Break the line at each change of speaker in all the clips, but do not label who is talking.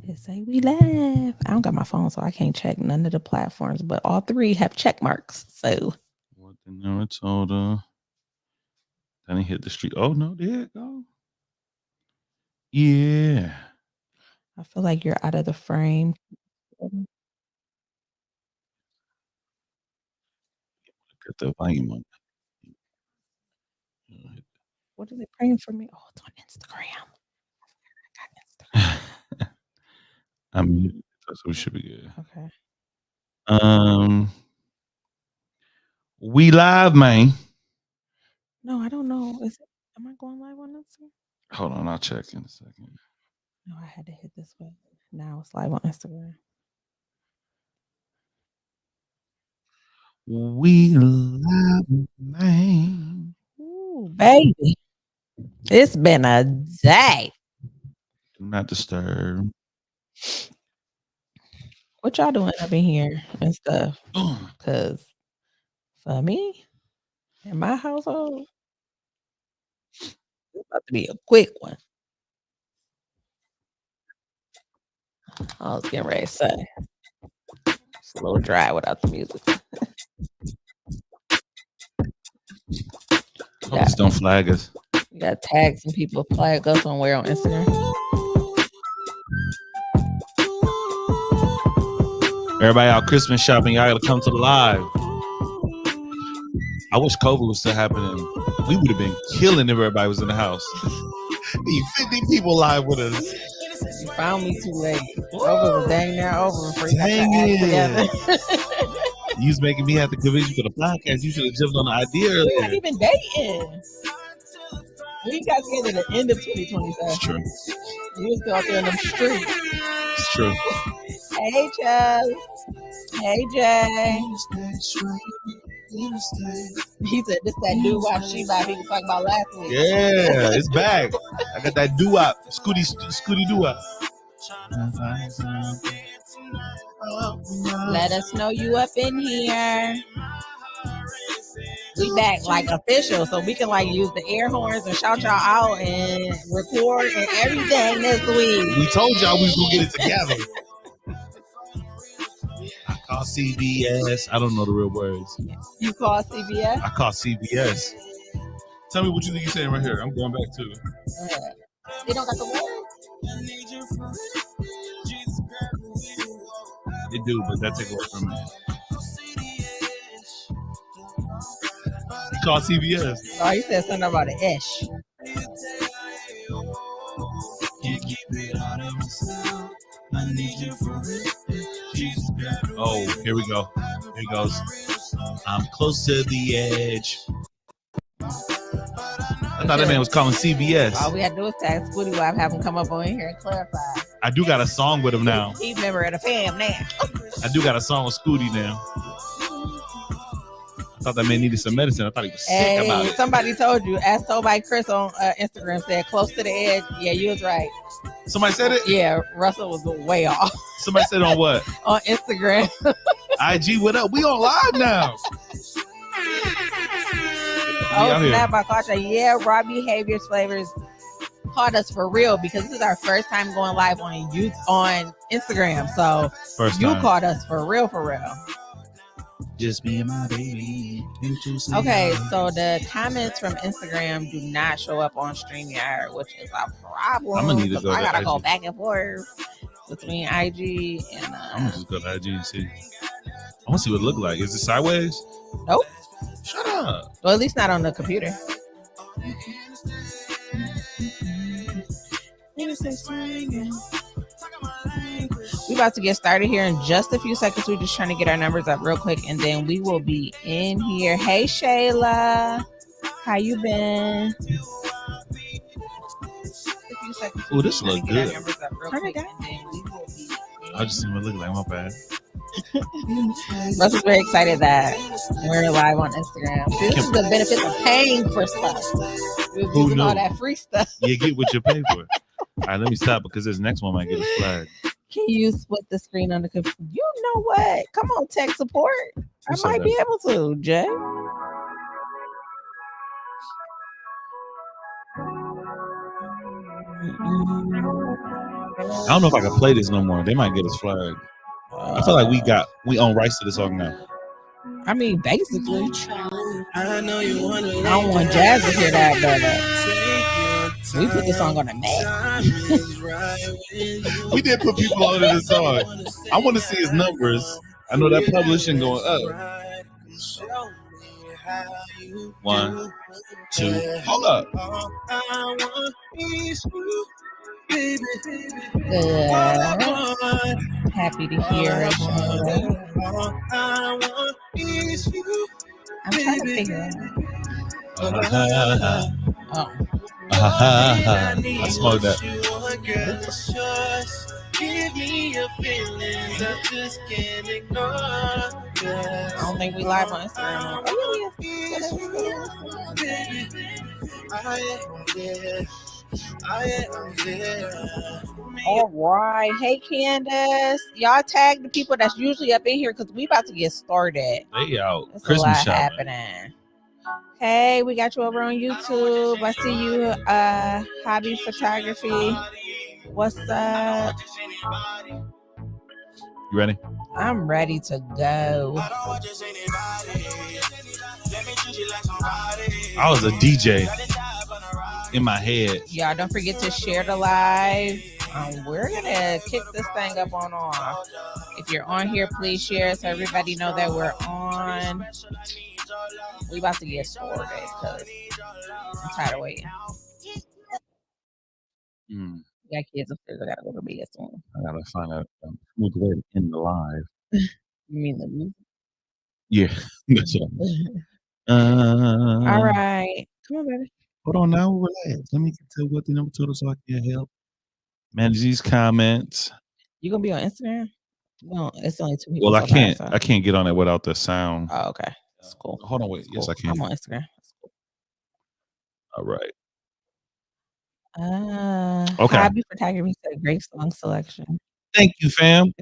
It say we laugh. I don't got my phone, so I can't check none of the platforms, but all three have check marks. So
What the narrator? Then he hit the street. Oh no, there it go. Yeah.
I feel like you're out of the frame.
Get the volume on.
What is it praying for me? Oh, it's on Instagram. I got Instagram.
I mean, that's what should be good.
Okay.
We live, man.
No, I don't know. Is it? Am I going live on Instagram?
Hold on, I'll check in a second.
No, I had to hit this way. Now it's live on Instagram.
We live, man.
Ooh, baby. It's been a day.
Do not disturb.
What y'all doing up in here and stuff? Because for me, in my household, it's about to be a quick one. I was getting ready to say. It's a little dry without the music.
Just don't flag us.
You got to tag some people, flag us on where on Instagram.
Everybody out Christmas shopping, y'all gotta come to the live. I wish COVID was still happening. We would have been killing if everybody was in the house. Need 50 people live with us.
You found me too late. Over was dang near over before you
Dang
got
it. You was making me have to convince you for the podcast. You should have jumped on the idea earlier.
We're not even dating. We got together at the end of 2020.
It's true.
You was still out there in the streets.
It's true.
Hey, Chubb. Hey, Jay. He said this that doo-wop she-bop he was talking about last week.
Yeah, it's back. I got that doo-wop. Scooty doo-wop.
Let us know you up in here. We back like official, so we can like use the air horns and shout y'all out and record and everything this week.
We told y'all we was gonna get it together. I call CBS. I don't know the real words.
You call CBS?
I call CBS. Tell me what you think you're saying right here. I'm going back to it.
They don't got the words?
They do, but that take away from me. You call CBS.
Oh, you said something about an ish.
Oh, here we go. Here he goes. I'm close to the edge. I thought that man was calling CBS.
All we had to do was tag Scooty Wop, have him come up on here and clarify.
I do got a song with him now.
He's a member of the fam now.
I do got a song with Scooty now. I thought that man needed some medicine. I thought he was sick about it.
Somebody told you. Asked somebody, Chris on Instagram said, close to the edge. Yeah, you was right.
Somebody said it?
Yeah, Russell was way off.
Somebody said on what?
On Instagram.
IG, what up? We on live now.
Oh, snap! I caught you. Yeah, Raw Behaviors Flavors caught us for real because this is our first time going live on Instagram. So you caught us for real, for real.
Just me and my baby.
Okay, so the comments from Instagram do not show up on StreamYard, which is a problem.
I'm gonna need to go.
I gotta go back and forth between IG and.
I'm gonna just go to IG and see. I want to see what it look like. Is it sideways?
Nope.
Shut up.
Well, at least not on the computer. We about to get started here in just a few seconds. We're just trying to get our numbers up real quick, and then we will be in here. Hey, Shayla. How you been?
Oh, this look good.
I
just see what it look like. My bad.
Russell's very excited that we're live on Instagram. See, this is the benefit of paying for stuff. We're using all that free stuff.
You get what you pay for. All right, let me stop because this next one might get a flag.
Can you split the screen on the computer? You know what? Come on, tech support. I might be able to, Jay.
I don't know if I can play this no more. They might get us flagged. I feel like we own rights to the song now.
I mean, basically. I don't want Jazz to hear that, but we put this song on the map.
We did put people under the song. I want to see his numbers. I know that publishing going up. 1, 2, hold up.
Happy to hear it. I'm trying to figure it out.
I smoked that.
Give me your feelings, I just can't ignore. I don't think we live on Instagram. All right. Hey, Candace. Y'all tag the people that's usually up in here because we about to get started.
They out.
There's
Christmas
a lot
shopping.
happening. Hey, we got you over on YouTube. I see you. Hobby photography. What's up?
You ready?
I'm ready to go.
I was a DJ in my head.
Y'all don't forget to share the live. We're gonna kick this thing up on off. If you're on here, please share so everybody know that we're on. We about to get started because I'm tired of waiting. We got kids upstairs. I gotta go to bed soon.
I gotta find out smooth way to end the live.
You mean the music?
Yeah, that's
all right. Come on, baby.
Hold on now, relax. Let me get to what the number told us so I can help manage these comments.
You gonna be on Instagram? No, it's only 2 people.
Well, I can't get on it without the sound.
Oh, okay. That's cool.
Hold on, wait.
That's
yes,
cool.
I can.
I'm on Instagram.
All right.
Okay. Hobby photography said great song selection.
Thank you, fam.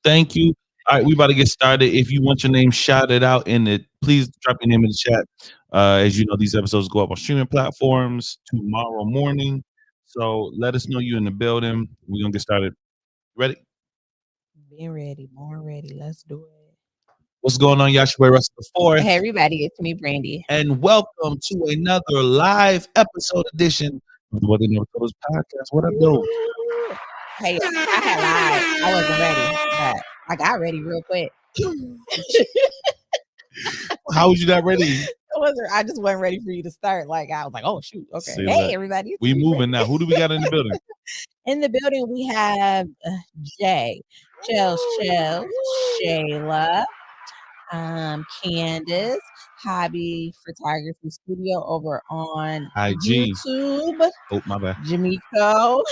Thank you. All right, we about to get started. If you want your name shouted out in it, please drop your name in the chat. As you know, these episodes go up on streaming platforms tomorrow morning. So let us know you're in the building. We're gonna get started. Ready?
Being ready, more ready. Let's do it.
What's going on, Yashua Russell IV?
Hey, everybody, it's me, Brandy.
And welcome to another live episode edition of the What They Never Told Us podcast. What up, though?
Hey, I had lied. I wasn't ready, but I got ready real quick.
How was you not ready?
I just wasn't ready for you to start. Like, I was like, oh, shoot. Okay.
See
hey,
that.
everybody.
We moving now. Who do we got in the building?
In the building, we have Jay, Shayla, Candace, Hobby Photography Studio over on
IG.
YouTube.
Oh, my bad.
Jamiko.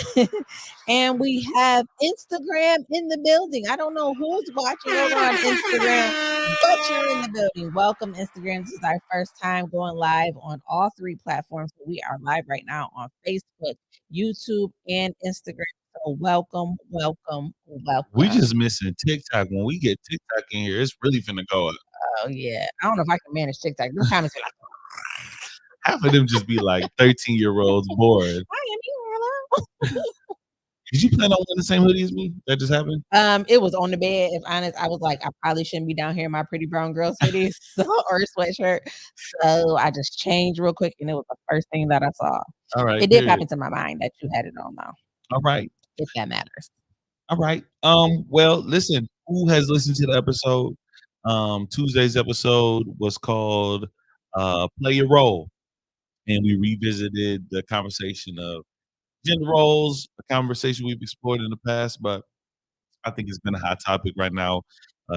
And we have Instagram in the building. I don't know who's watching over on Instagram, but you're in the building. Welcome, Instagram. This is our first time going live on all 3 platforms. We are live right now on Facebook, YouTube, and Instagram. So welcome.
We just missing TikTok. When we get TikTok in here, it's really finna go up.
Oh yeah, I don't know if I can manage TikTok. Those comments are like,
half of them just be like 13-year-olds bored.
I am you.
Did you plan on wearing the same hoodie as me? That just happened?
It was on the bed. If honest, I was like, I probably shouldn't be down here in my pretty brown girl's hoodie or sweatshirt. So I just changed real quick, and it was the first thing that I saw.
All right.
It did pop into my mind that you had it on though.
All right.
If that matters.
All right. Well, listen, who has listened to the episode? Tuesday's episode was called Play Your Role. And we revisited the conversation of gender roles, a conversation we've explored in the past, but I think it's been a hot topic right now,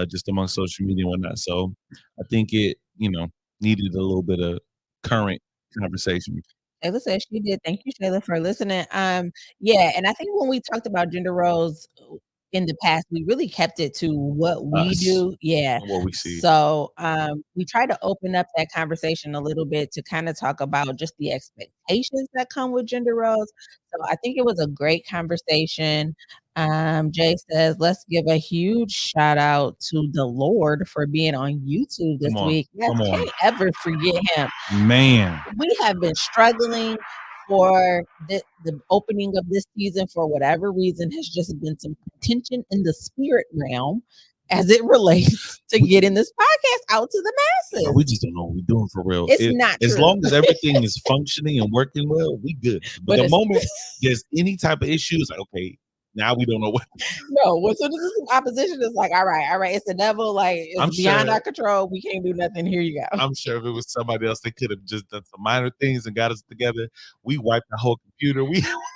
just among social media and whatnot. So I think it, needed a little bit of current conversation.
Shayla said she did. Thank you, Shayla, for listening. Yeah, and I think when we talked about gender roles in the past, we really kept it to what we do. Yeah.
What we see.
So we try to open up that conversation a little bit to kind of talk about just the expectations that come with gender roles. So I think it was a great conversation. Jay says, let's give a huge shout out to the Lord for being on YouTube this week. Yes, can't ever forget him.
Man.
We have been struggling for the opening of this season, for whatever reason, has just been some tension in the spirit realm as it relates to getting this podcast out to the masses.
We just don't know what we're doing for real.
It's not true.
As long as everything is functioning and working well, we good. But the moment there's any type of issue, it's like, okay, now we don't know what.
No, what's opposition is like, all right, it's the devil. Like, it's beyond our control. We can't do nothing. Here you go.
I'm sure if it was somebody else, they could have just done some minor things and got us together. We wiped the whole computer.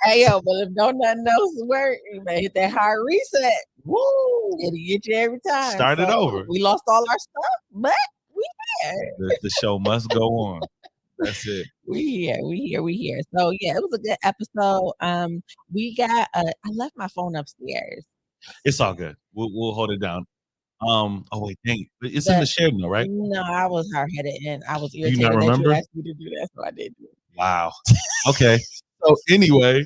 Hey, yo, but if nothing else work, you may hit that hard reset. Woo! It'll get you every time.
Start it over.
We lost all our stuff, but we here.
The show must go on. That's it.
We here. So yeah, it was a good episode. We got I left my phone upstairs.
It's all good. We'll hold it down. Oh wait, dang it. It's in the share note, right?
No, I was hard headed and I was irritated.
You not remember?
That you asked me to do that, so I did do it.
Wow. Okay. So anyway,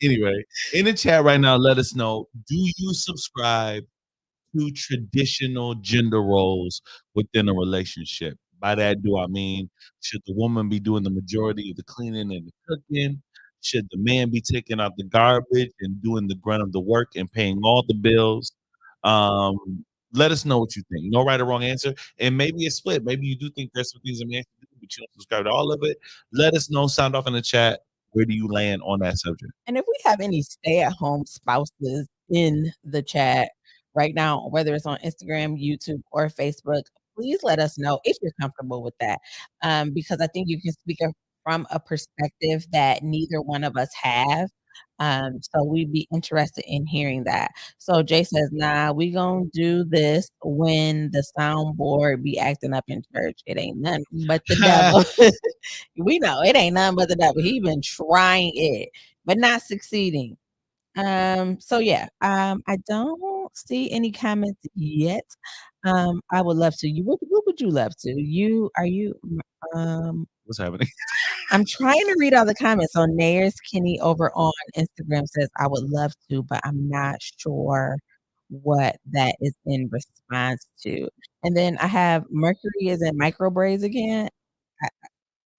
anyway, in the chat right now, let us know, do you subscribe to traditional gender roles within a relationship? By that, do I mean, should the woman be doing the majority of the cleaning and the cooking? Should the man be taking out the garbage and doing the grunt of the work and paying all the bills? Let us know what you think. No right or wrong answer. And maybe it's split. Maybe you do think there's some things a man should do, but you don't subscribe to all of it. Let us know. Sound off in the chat. Where do you land on that subject?
And if we have any stay-at-home spouses in the chat right now, whether it's on Instagram, YouTube, or Facebook, please let us know if you're comfortable with that. Because I think you can speak from a perspective that neither one of us have. So we'd be interested in hearing that. So Jay says, nah, we gonna do this when the soundboard be acting up in church. It ain't nothing but the devil. We know it ain't nothing but the devil. He been trying it, but not succeeding. So yeah, I don't see any comments yet. I would love to. What would you love to?
What's happening?
I'm trying to read all the comments. So Nayers Kenny over on Instagram says, I would love to, but I'm not sure what that is in response to. And then I have Mercury is in micro braids again.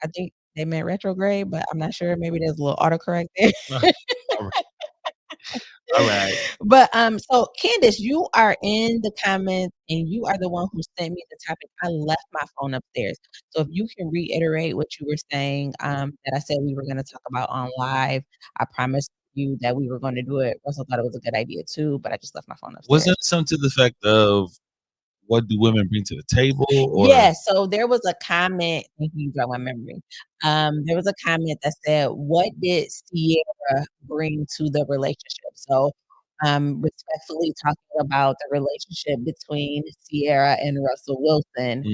I think they meant retrograde, but I'm not sure. Maybe there's a little autocorrect there.
All right.
But so Candace, you are in the comments and you are the one who sent me the topic. I left my phone upstairs. So if you can reiterate what you were saying, that I said we were going to talk about on live. I promised you that we were going to do it. Russell thought it was a good idea too, but I just left my phone upstairs.
Wasn't it something to the effect of what do women bring to the table? Or?
Yeah, so there was a comment, thank you, jog my memory. There was a comment that said, what did Ciara bring to the relationship? So respectfully talking about the relationship between Ciara and Russell Wilson.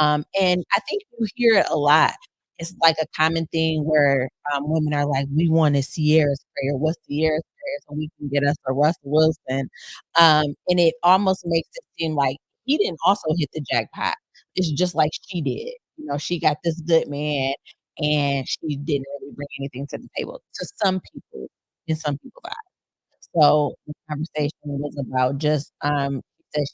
And I think you hear it a lot. It's like a common thing where women are like, we wanted Ciara's prayer. What's Ciara's prayer? So we can get us a Russell Wilson. And it almost makes it seem like he didn't also hit the jackpot. It's just like she did. You know, she got this good man and she didn't really bring anything to the table to some people in some people's eyes. So the conversation was about just she said she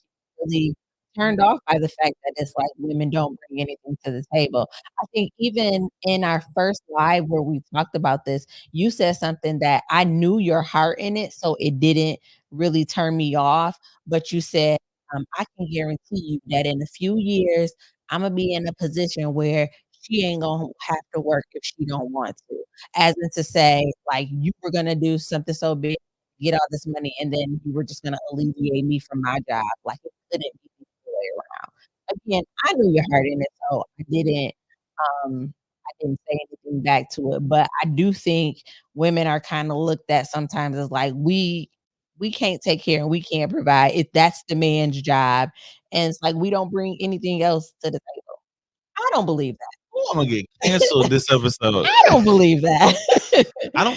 really turned off by the fact that it's like women don't bring anything to the table. I think even in our first live where we talked about this, you said something that I knew your heart in it, so it didn't really turn me off. But you said, I can guarantee you that in a few years, I'm gonna be in a position where she ain't gonna have to work if she don't want to. As in to say, like, you were gonna do something so big, get all this money, and then you were just gonna alleviate me from my job. Like, it couldn't be the other way around. Again, I knew your heart in it, so I didn't say anything back to it. But I do think women are kind of looked at sometimes as like we can't take care and we can't provide it. That's the man's job. And it's like, we don't bring anything else to the table. I don't believe that.
Oh, I'm gonna get canceled this episode.
I don't believe that.
I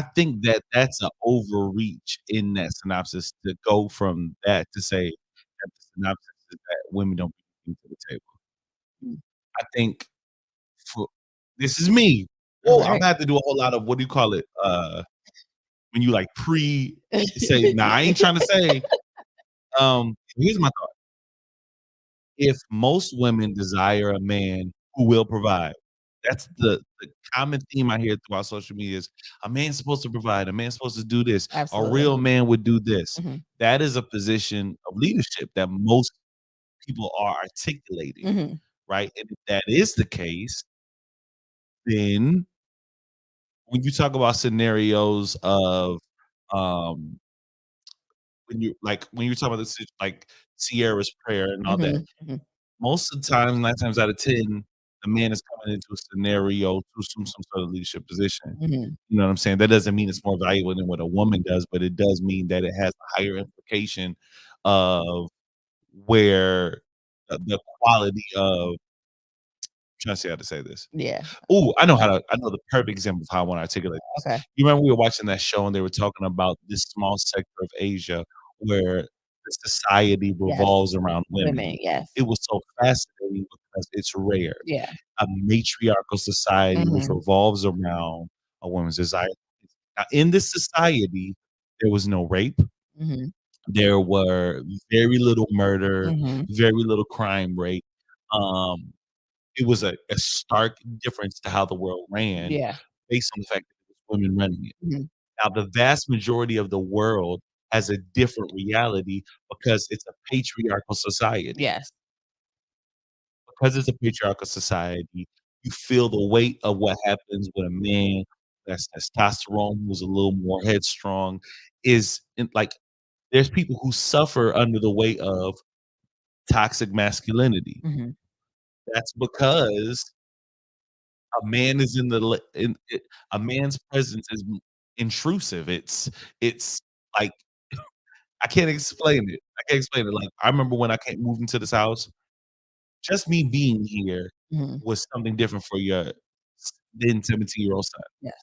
think that that's an overreach in that synopsis to go from that to say that the synopsis is that women don't bring anything to the table. I think this is me. Well, I'm gonna have to do a whole lot of, what do you call it? When you like say, nah, I ain't trying to say. Here's my thought. If most women desire a man who will provide, That's the common theme I hear throughout social media is a man's supposed to provide, a man's supposed to do this.
Absolutely.
A real man would do this.
Mm-hmm.
That is a position of leadership that most people are articulating,
Mm-hmm.
right? And if that is the case, then when you talk about scenarios of when you're talking about this like Sierra's prayer and all that,
Mm-hmm.
most of the time, 9 times out of 10, the man is coming into a scenario to assume some sort of leadership position.
Mm-hmm.
You know what I'm saying? That doesn't mean it's more valuable than what a woman does, but it does mean that it has a higher implication of where the quality of trying to see how to say this.
Yeah.
Oh, I know the perfect example of how I want to articulate this.
Okay.
You remember we were watching that show and they were talking about this small sector of Asia where the society revolves around women.
Yes.
It was so fascinating because it's rare.
Yeah.
A matriarchal society which revolves around a woman's desire. Now, in this society, there was no rape.
Mm-hmm.
There were very little murder,
Mm-hmm.
very little crime rate. It was a stark difference to how the world ran based on the fact that it was women running it.
Mm-hmm.
Now, the vast majority of the world has a different reality because it's a patriarchal society.
Yes.
Because it's a patriarchal society, you feel the weight of what happens with a man that's testosterone, who's a little more headstrong, there's people who suffer under the weight of toxic masculinity.
Mm-hmm.
That's because a man is a man's presence is intrusive. It's like I can't explain it. Like I remember when I moved into this house, just me being here was something different for your then 17-year-old son.
Yes.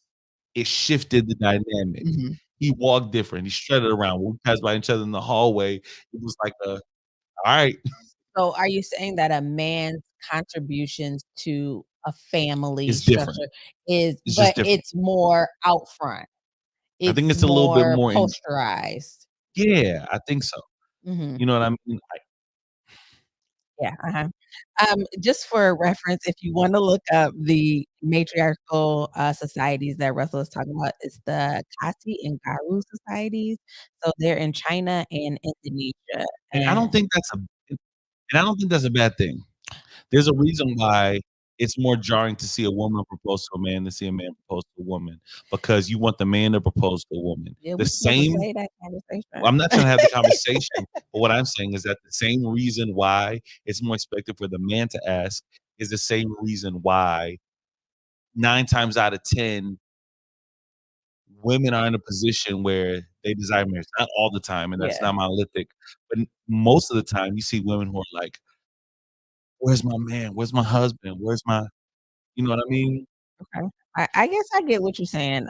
It shifted the dynamic.
Mm-hmm.
He walked different. He strutted around. When we passed by each other in the hallway, it was like all right.
So are you saying that a man's contributions to a family
It's
structure
different.
It's more out front?
I think it's a little bit more
posterized.
Yeah, I think so.
Mm-hmm.
You know what I mean?
Yeah. Just for reference, if you want to look up the matriarchal societies that Russell is talking about, it's the Khasi and Garu societies. So they're in China and Indonesia.
And I don't think that's a bad thing. There's a reason why it's more jarring to see a woman propose to a man than see a man propose to a woman, because you want the man to propose to a woman.
Yeah,
the same.
Say that conversation.
Well, I'm not trying to have the conversation, but what I'm saying is that the same reason why it's more expected for the man to ask is the same reason why 9 times out of 10 women are in a position where they desire marriage. Not all the time, and that's not monolithic, but most of the time you see women who are like, "Where's my man? Where's my husband? Where's my," you know what I mean?
Okay. I guess I get what you're saying.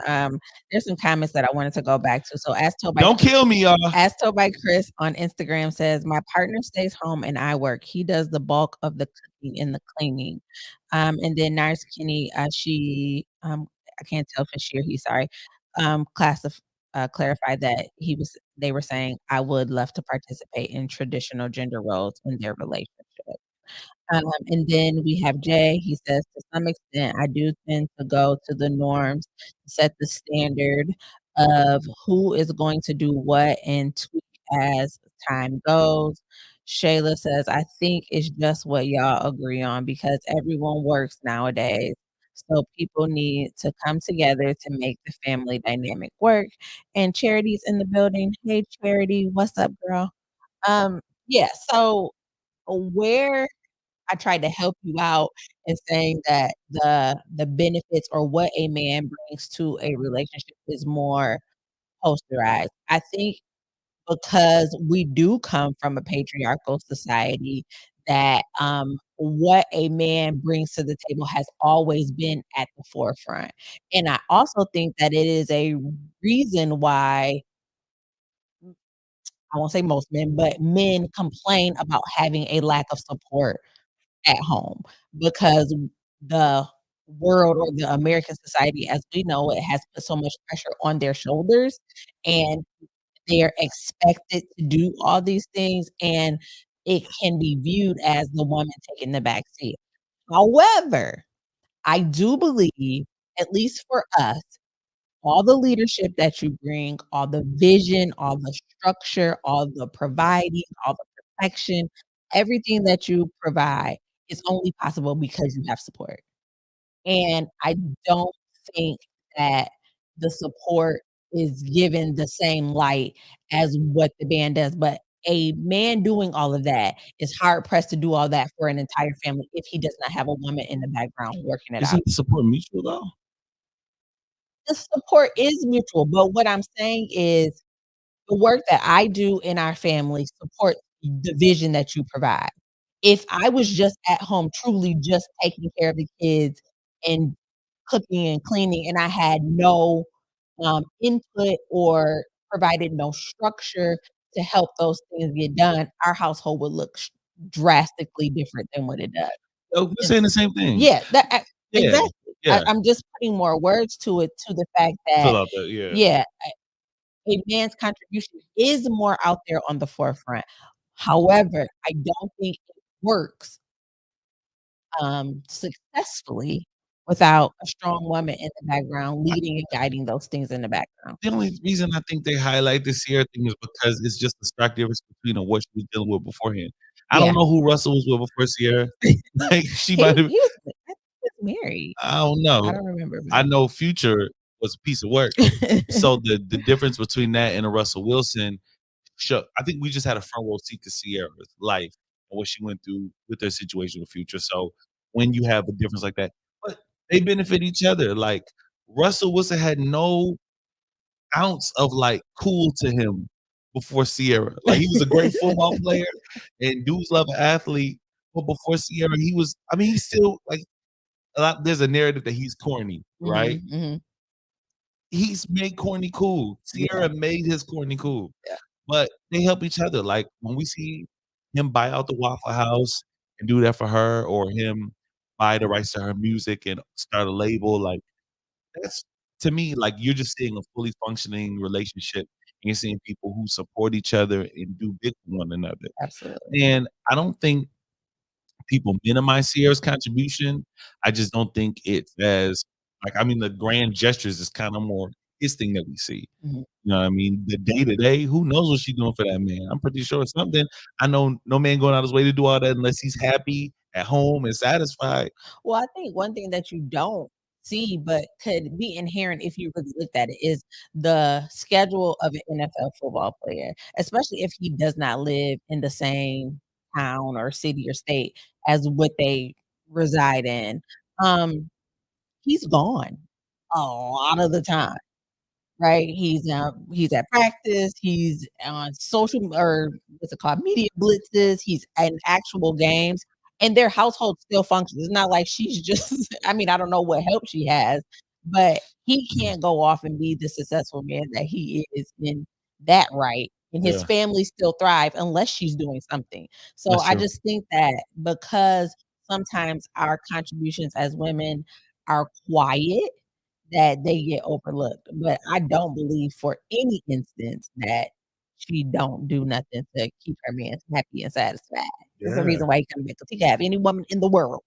There's some comments that I wanted to go back to. So
Don't kill me, y'all.
As told by Chris on Instagram says, my partner stays home and I work. He does the bulk of the cooking and the cleaning. And then Nurse Kenny, she I can't tell if it's she or he, sorry, clarified that they were saying I would love to participate in traditional gender roles in their relationship. And then we have Jay. He says, to some extent, I do tend to go to the norms, set the standard of who is going to do what and tweak as time goes. Shayla says, I think it's just what y'all agree on because everyone works nowadays. So people need to come together to make the family dynamic work. And Charity's in the building. Hey, Charity, what's up, girl? Yeah, so where I tried to help you out in saying that the benefits or what a man brings to a relationship is more posterized. I think because we do come from a patriarchal society that what a man brings to the table has always been at the forefront. And I also think that it is a reason why I won't say most men, but men complain about having a lack of support at home because the world or the American society as we know it has put so much pressure on their shoulders and they're expected to do all these things and it can be viewed as the woman taking the back seat. However, I do believe, at least for us, all the leadership that you bring, all the vision, all the structure, all the providing, all the protection, everything that you provide is only possible because you have support. And I don't think that the support is given the same light as what the band does, but a man doing all of that is hard pressed to do all that for an entire family if he does not have a woman in the background working it out.
Isn't the support mutual though?
The support is mutual, but what I'm saying is the work that I do in our family supports the vision that you provide. If I was just at home, truly just taking care of the kids and cooking and cleaning, and I had no, input or provided no structure to help those things get done, our household would look drastically different than what it does.
Oh, we're
And
saying the same thing.
yeah, that
Yeah,
exactly.
yeah.
I'm just putting more words to it, to the fact
Fill
that,
out that, yeah.
yeah, a man's contribution is more out there on the forefront. However, I don't think it works, successfully without a strong woman in the background leading and guiding those things in the background.
The only reason I think they highlight the Ciara thing is because it's just a stark difference between what she was dealing with beforehand. I
Yeah.
don't know who Russell was with before Ciara. Like, she
He
might have
he was I think he was married.
I don't
I
know.
don't remember,
I
but
know Future was a piece of work. So the difference between that and a Russell Wilson, I think we just had a front row seat to Ciara's life and what she went through with her situation with Future. So when you have a difference like that, but they benefit each other. Like Russell Wilson had no ounce of like cool to him before Ciara. Like he was a great football player and dudes love an athlete, but before Ciara, he was. I mean, he's still like there's a narrative that he's corny, right?
Mhm, mhm.
He's made corny cool.
Yeah,
Ciara made his corny cool,
yeah.
but they help each other. Like when we see him buy out the Waffle House and do that for her, or him buy the rights to her music and start a label, like that's to me, like you're just seeing a fully functioning relationship and you're seeing people who support each other and do big for one another.
Absolutely.
And I don't think people minimize Ciara's contribution. I just don't think it's as like I mean the grand gestures is kind of more his thing that we see.
Mhm.
You know what I mean? The day to day, who knows what she's doing for that man? I'm pretty sure it's something. I know no man going out his way to do all that unless he's happy at home and satisfied.
Well, I think one thing that you don't see, but could be inherent if you really looked at it, is the schedule of an NFL football player, especially if he does not live in the same town or city or state as what they reside in. Um, he's gone a lot of the time. Right? He's at practice, he's on social or what's it called, media blitzes, he's in actual games, and their household still functions. It's not like she's just I mean, I don't know what help she has, but he can't go off and be the successful man that he is in that right, and his
Yeah,
family still thrive unless she's doing something. So
that's
I
true.
just think that because sometimes our contributions as women are quiet that they get overlooked, but I don't believe for any instance that she don't do nothing to keep her man happy and satisfied. There's a
Yeah.
reason why he come back, 'cause he could have any woman in the world,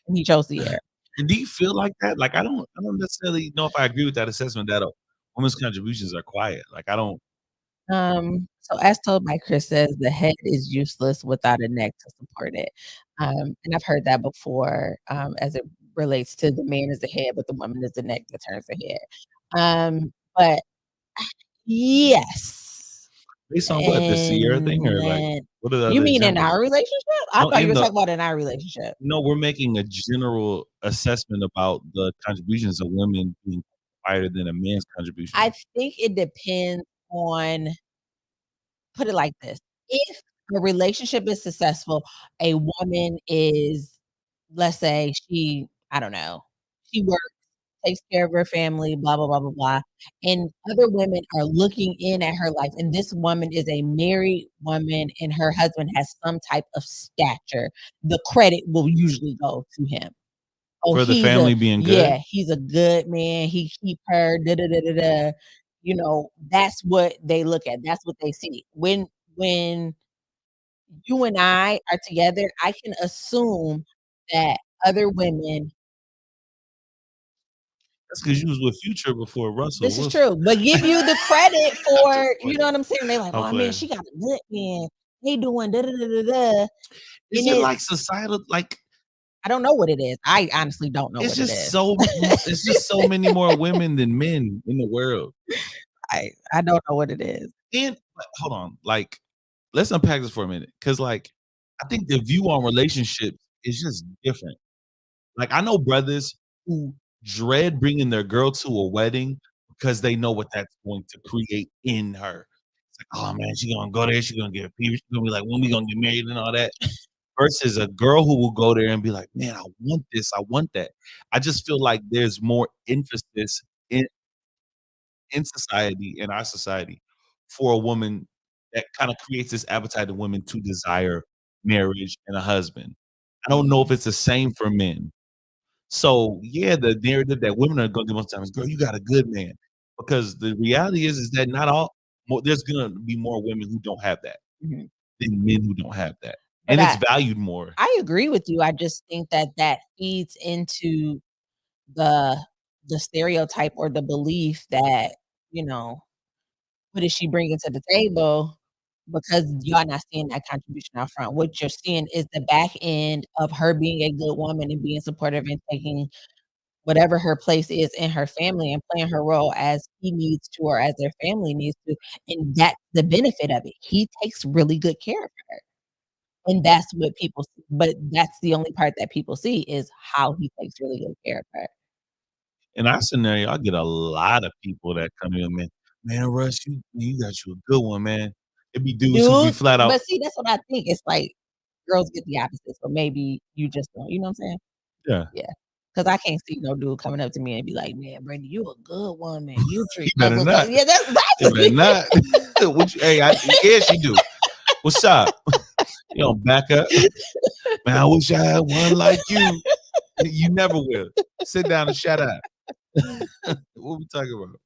and he chose Ciara.
And do you feel like that? Like I don't necessarily know if I agree with that assessment that a woman's contributions are quiet. Like I don't
So as told by Chris says, "The head is useless without a neck to support it." And I've heard that before, as it relates to the man is the head, but the woman is the neck that turns the head. But yes.
based on what, the Ciara thing or
And
like
then
what are the
you
other
mean in
examples?
our relationship? I
No,
thought you
in
were
the
talking about in our relationship.
no, we're making a general assessment about the contributions of women being quieter than a man's
I
contribution.
think it depends on put it like this, if a relationship is successful, a woman is, let's say I don't know, she works, takes care of her family, blah, blah, blah, blah, blah, and other women are looking in at her life, and this woman is a married woman and her husband has some type of stature, the credit will usually go to him. Oh,
For the family being good?
he's a good man, he keep her da da da da da. You know, that's what they look at, that's what they see. When you and I are together, I can assume that other women
That's because you was with Future before Russell.
This is true, but give you the credit for, you know what I'm saying? They like, oh man, she got a good man. They doing da da da da da.
Is it like societal? Like,
I don't know what it is. I honestly don't know what it is.
It's just so many more women than men in the world.
I don't know what it is.
And hold on, like, let's unpack this for a minute, because like, I think the view on relationships is just different. Like, I know brothers who dread bringing their girl to a wedding because they know what that's going to create in her. It's like, oh man, she's gonna go there, she's gonna get peeved, she's gonna be like, when we gonna get married and all that. Versus a girl who will go there and be like, man, I want this, I want that. I just feel like there's more emphasis in society, in our society, for a woman that kind of creates this appetite in women to desire marriage and a husband. I don't know if it's the same for men. So yeah, the narrative that women are gonna do most times, girl, you got a good man. Because the reality is that not all there's gonna be more women who don't have that than men who don't have that. And it's valued more.
I agree with you. I just think that feeds into the stereotype or the belief that, you know, what is she bringing to the table? Because y'all not seeing that contribution out front. What you're seeing is the back end of her being a good woman and being supportive and taking whatever her place is in her family and playing her role as he needs to or as their family needs to. And that's the benefit of it. He takes really good care of her. And that's what people see. But that's the only part that people see is how he takes really good care of her.
In our scenario, I get a lot of people that come in, man, Russ, you got you a good one, man. It be dudes who be flat out.
But see, that's what I think. It's like girls get the opposite. So maybe you just don't, you know what I'm saying?
Yeah.
Yeah. Because I can't see no dude coming up to me and be like, man, Brandy, you a good woman. You treat
better not.
Yeah, that's
exactly. You better not. Yes, you do. What's up? You don't back up. Man, I wish I had one like you. You never will. Sit down and shut up. What we talking about?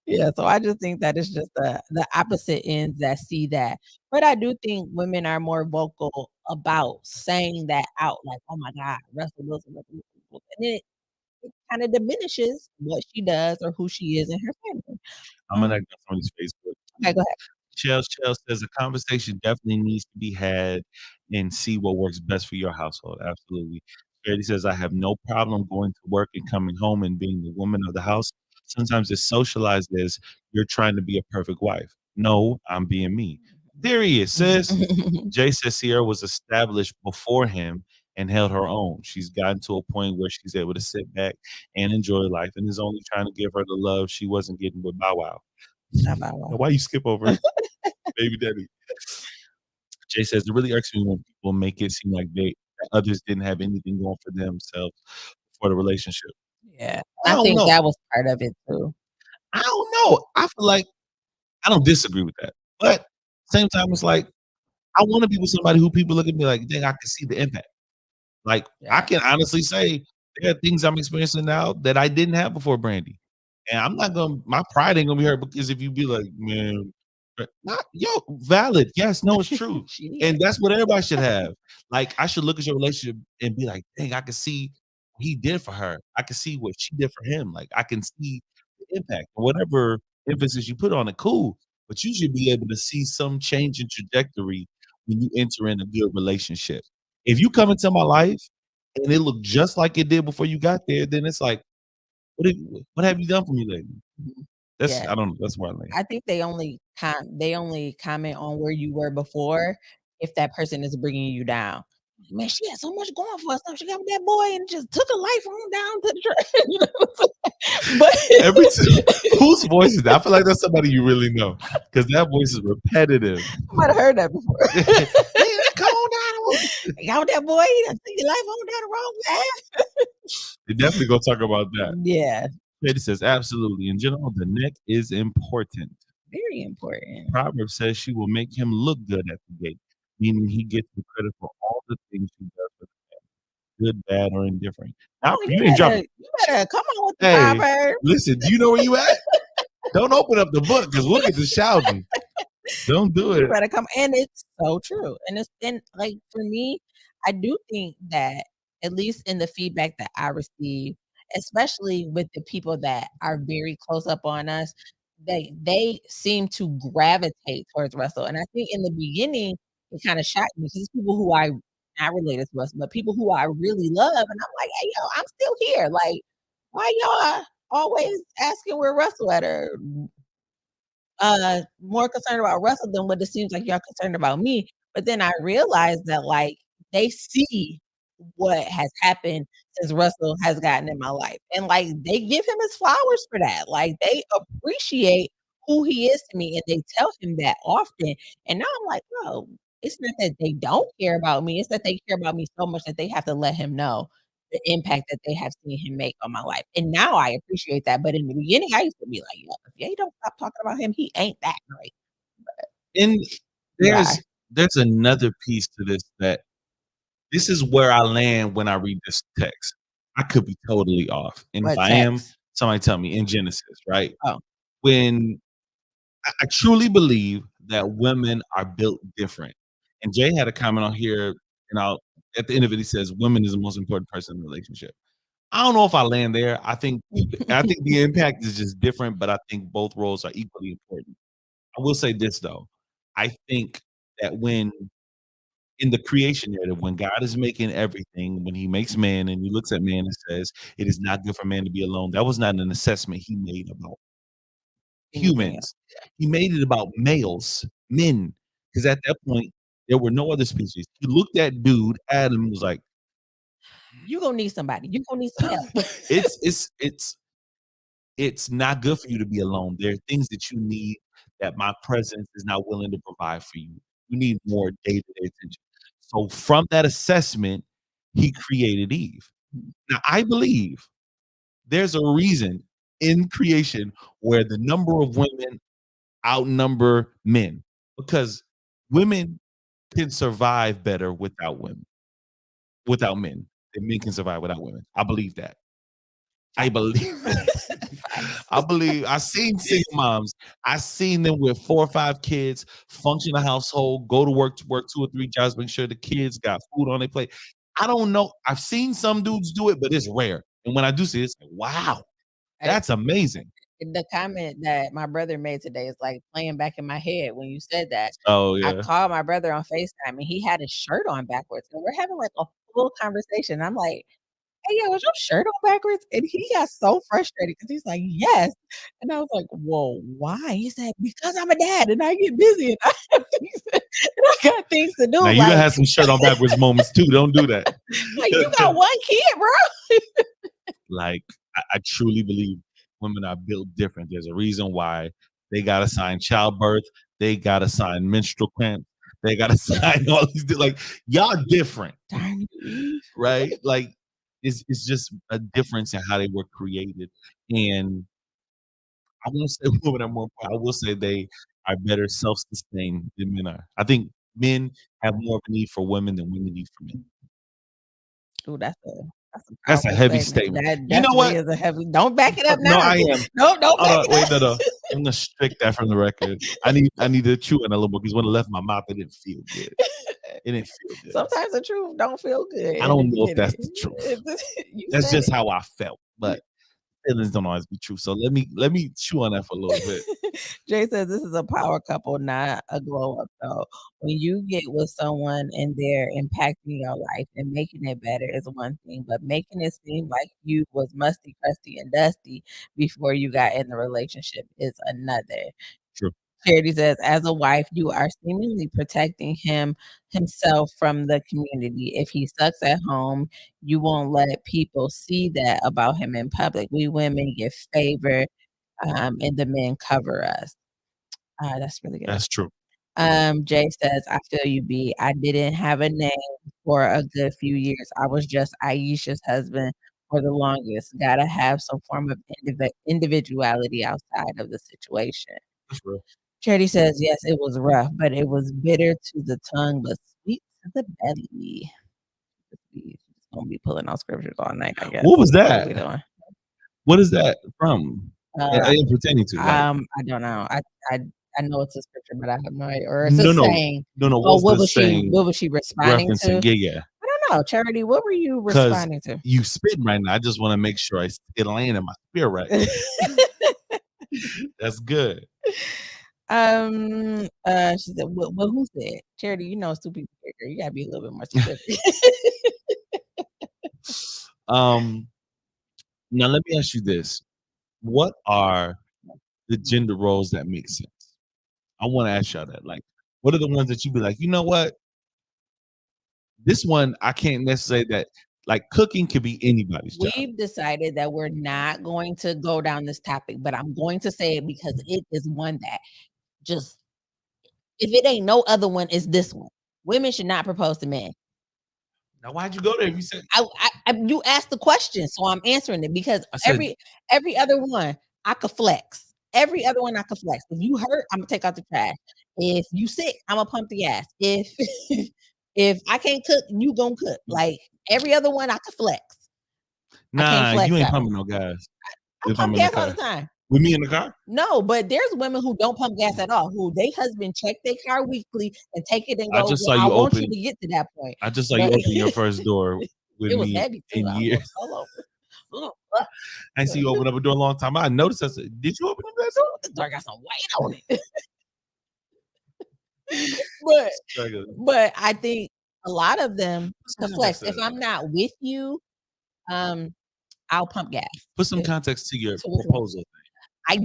Yeah, so I just think that it's just the opposite ends that see that. But I do think women are more vocal about saying that out, like, oh my God, Russell Wilson. And it kind of diminishes what she does or who she is in her family.
I'm gonna go on his Facebook.
Okay, go ahead.
Chell says a conversation definitely needs to be had and see what works best for your household. Absolutely. He says, I have no problem going to work and coming home and being the woman of the house. Sometimes it's socialized as you're trying to be a perfect wife. No, I'm being me. There he is, sis. Jay says Sierra was established before him and held her own. She's gotten to a point where she's able to sit back and enjoy life and is only trying to give her the love she wasn't getting with Bow Wow. Why you skip over it? Baby daddy. Jay says, it really irks me when people make it seem like others didn't have anything going for themselves for the relationship.
Yeah. I think that was part of it too.
I don't know. I feel like I don't disagree with that. But same time, it's like I want to be with somebody who people look at me like, dang, I can see the impact. Like I can honestly say there are things I'm experiencing now that I didn't have before Brandy. And I'm not gonna my pride ain't gonna be hurt because if you be like, man, valid. Yes, no, it's true. And that's what everybody should have. Like, I should look at your relationship and be like, dang, I can see what he did for her. I can see what she did for him. Like, I can see the impact. Whatever emphasis you put on it, cool. But you should be able to see some change in trajectory when you enter in a good relationship. If you come into my life and it looked just like it did before you got there, then it's like, what have you done for me lately? I don't know. That's where I land.
I think they only comment on where you were before if that person is bringing you down. Man, she had so much going for herself. She got with that boy and just took a life on down to the track. You know
but whose voice is that? I feel like that's somebody you really know because that voice is repetitive.
I might have heard that before. Come on down. Got with that boy. You done took your life on down the wrong path.
They're definitely gonna talk about that.
Yeah.
It says, absolutely. In general, the neck is important.
Very important.
Proverbs says she will make him look good at the gate, meaning he gets the credit for all the things he does for the family, good, bad, or indifferent. Now, you
better come on with the proverb.
Listen, do you know where you at? Don't open up the book because we'll get to shouting. Don't do it.
You better come. And it's so true. And like for me, I do think that at least in the feedback that I receive, especially with the people that are very close up on us, they seem to gravitate towards Russell. And I think in the beginning, it kind of shocked me because people who I not related to Russell, but people who I really love, and I'm like, hey, yo, I'm still here. Like, why y'all always asking where Russell at, or more concerned about Russell than what it seems like y'all concerned about me. But then I realized that like they see what has happened since Russell has gotten in my life. And like they give him his flowers for that. Like they appreciate who he is to me and they tell him that often. And now I'm like, oh, it's not that they don't care about me, it's that they care about me so much that they have to let him know the impact that they have seen him make on my life. And now I appreciate that. But in the beginning, I used to be like, yeah, if you don't stop talking about him, he ain't that great.
And there's another piece to this that this is where I land when I read this text. I could be totally off. And if I am, somebody tell me in Genesis, right?
Oh.
When I truly believe that women are built different. And Jay had a comment on here, and at the end of it, he says, women is the most important person in the relationship. I don't know if I land there. I think the impact is just different, but I think both roles are equally important. I will say this though. I think that when in the creation narrative, when God is making everything, when he makes man and he looks at man and says, it is not good for man to be alone, that was not an assessment he made about humans. He made it about males, men, because at that point, there were no other species. He looked at dude, Adam, was like,
you gonna need somebody. You gonna need some help.
It's not good for you to be alone. There are things that you need that my presence is not willing to provide for you. You need more day-to-day attention. So from that assessment, he created Eve. Now, I believe there's a reason in creation where the number of women outnumber men, because women can survive better without men than men can survive without women. I believe that. I seen single moms. I seen them with 4 or 5 kids, function a household, go to work 2 or 3 jobs, make sure the kids got food on their plate. I don't know. I've seen some dudes do it, but it's rare. And when I do see it, it's like, wow, that's amazing.
The comment that my brother made today is like playing back in my head when you said that.
Oh, yeah.
I called my brother on FaceTime and he had his shirt on backwards. And we're having like a full conversation. I'm like, hey, yo, was your shirt on backwards? And he got so frustrated because he's like, yes. And I was like, whoa, why? He said, because I'm a dad and I get busy and I got things to do.
Now, you gotta have some shirt on backwards moments too. Don't do that.
Like, you got one kid, bro.
Like, I truly believe women are built different. There's a reason why they gotta sign childbirth. They gotta sign menstrual cramps. They gotta sign all these. Like, y'all different, right? Like, it's just a difference in how they were created. And I won't say women are more. I will say they are better self-sustained than men are. I think men have more of a need for women than women need for men.
Oh,
that's a heavy statement.
That you know what? Is a heavy. Don't back it up now.
No, I am.
No, don't back it up.
No. I'm gonna strike that from the record. I need to chew on a little more because when it left my mouth, it didn't feel good. It didn't feel good.
Sometimes the truth don't feel good.
I don't know if that's the truth. That's just how I felt, but feelings don't always be true. So let me chew on that for a little bit.
Jay says this is a power couple, not a glow up. So when you get with someone and they're impacting your life and making it better is one thing, but making it seem like you was musty, crusty, and dusty before you got in the relationship is another.
True.
Charity says, as a wife, you are seemingly protecting himself from the community. If he sucks at home, you won't let people see that about him in public. We women get favored, and the men cover us. That's really good.
That's true.
Jay says, I feel you, B. I didn't have a name for a good few years. I was just Aisha's husband for the longest. Gotta have some form of individuality outside of the situation.
That's real.
Charity says, yes, it was rough, but it was bitter to the tongue, but sweet to the belly. She's going to be pulling out scriptures all night, I guess.
What was that? What is that from? It pertaining to?
I don't know. I know it's a scripture, but I have no idea. Or it's a saying.
No.
What was she responding to?
Yeah.
I don't know, Charity. What were you responding to?
You spitting right now. I just want to make sure it land in my spirit right. That's good.
She said, well, who said? Charity, you know, stupid. You gotta be a little bit more specific.
Now let me ask you this. What are the gender roles that make sense? I want to ask y'all that. Like, what are the ones that you be like, you know what? This one, I can't necessarily that, like, cooking could be anybody's job.
We've decided that we're not going to go down this topic, but I'm going to say it because it is one that just, if it ain't no other one, it's this one. Women should not propose to men.
Now, why'd you go there? You said
you asked the question, so I'm answering it because every other one I could flex. Every other one I could flex. If you hurt, I'm gonna take out the trash. If you sick, I'm gonna pump the gas. If I can't cook, you gonna cook. Like every other one I could flex.
Nah, you ain't pumping no gas.
I pump gas all the time.
With me in the car?
No, but there's women who don't pump gas at all, who they husband check their car weekly and take it and go, I want you to get to that point.
I just saw you open your first door with
it was
me
heavy too.
in years. I ain't see you open up a door a long time. I noticed. I said, did you open up that door?
The door got some weight on it. but I think a lot of them can flex. If I'm not with you, I'll pump gas.
Put some context to your proposal.
I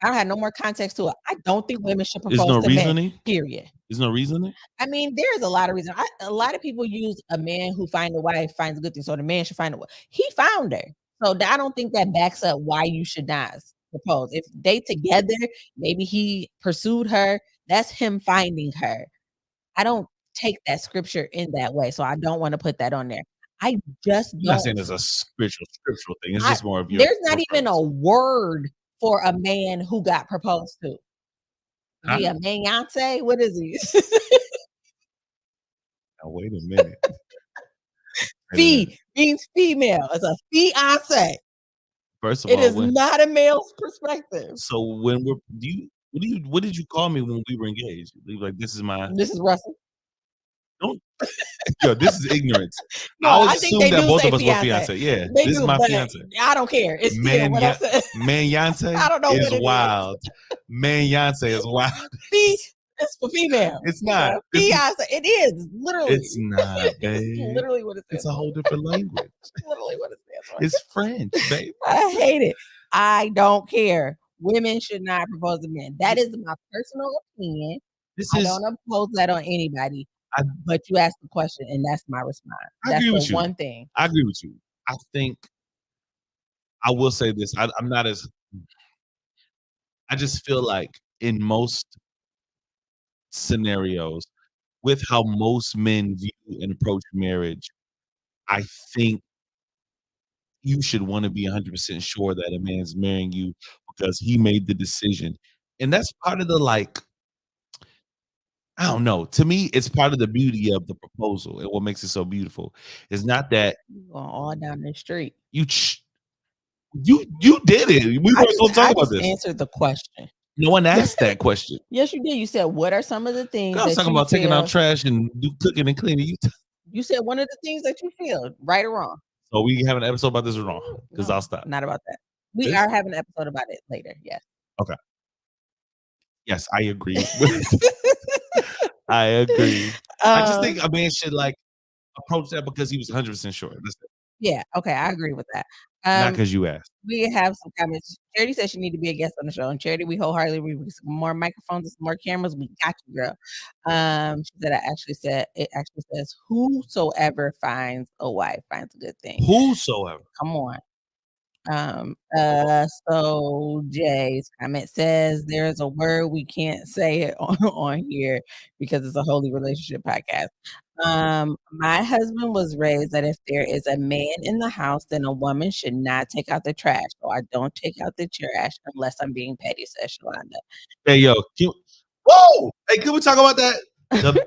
don't have no more context to it. I don't think women should propose
to
reasoning? Men, period.
There's no reasoning?
I mean, there's a lot of reasons. A lot of people use a man who finds a wife finds a good thing, so the man should find a wife. He found her. So I don't think that backs up why you should not propose. If they together, maybe he pursued her. That's him finding her. I don't take that scripture in that way, so I don't want to put that on there. I just don't.
I'm not saying it's a spiritual thing. It's just more of your.
There's not even a word for a man who got proposed to. Huh? Yeah, Beyonce. What is he?
Now, wait a minute.
Fee means female. It's a fiance.
First of all,
it is not a male's perspective.
So when what did you call me when we were engaged? Like, this is
Russell.
Don't. Yo, this is ignorance. No, I assume that both of us were fiance. Yeah, this is my fiance.
I don't care. It's still what I said.
Man-yance
I don't know
is wild. Man-yance is wild.
It's for female.
It's not.
Fiance. It is literally.
It's not, babe.
It's literally what it is.
It's a whole different language.
Literally what it is.
It's French, babe.
I hate it. I don't care. Women should not propose to men. That is my personal opinion. I don't oppose that on anybody. But you asked the question, and that's my response. That's the one thing.
I agree with you. I think I will say this. I'm not as. I just feel like in most scenarios, with how most men view and approach marriage, I think you should want to be 100% sure that a man's marrying you because he made the decision, and that's part of the I don't know. To me, it's part of the beauty of the proposal, and what makes it so beautiful is not that
you're going all down the street.
You did it. We weren't going to talk about this.
Answered the question.
No one asked that question.
Yes, you did. You said, "What are some of the things?"
I was talking about taking out trash and cooking and cleaning.
You said one of the things that you feel, right or wrong.
So we have an episode about this or wrong? Because I'll stop.
Not about that. We are having an episode about it later. Yes.
Okay. Yes, I agree. I agree. I just think a man should approach that because he was 100% sure. That's it.
Yeah. Okay. I agree with that.
Not because you asked.
We have some comments. Charity says she need to be a guest on the show. And Charity, we wholeheartedly agree. Some more microphones and some more cameras. We got you, girl. She said, it actually says, whosoever finds a wife finds a good thing.
Whosoever.
Come on. So Jay's comment says there's a word we can't say it on here because it's a holy relationship podcast. My husband was raised that if there is a man in the house, then a woman should not take out the trash. So I don't take out the trash unless I'm being petty, says Shalonda.
Hey, yo. Whoa! Hey, can we talk about that?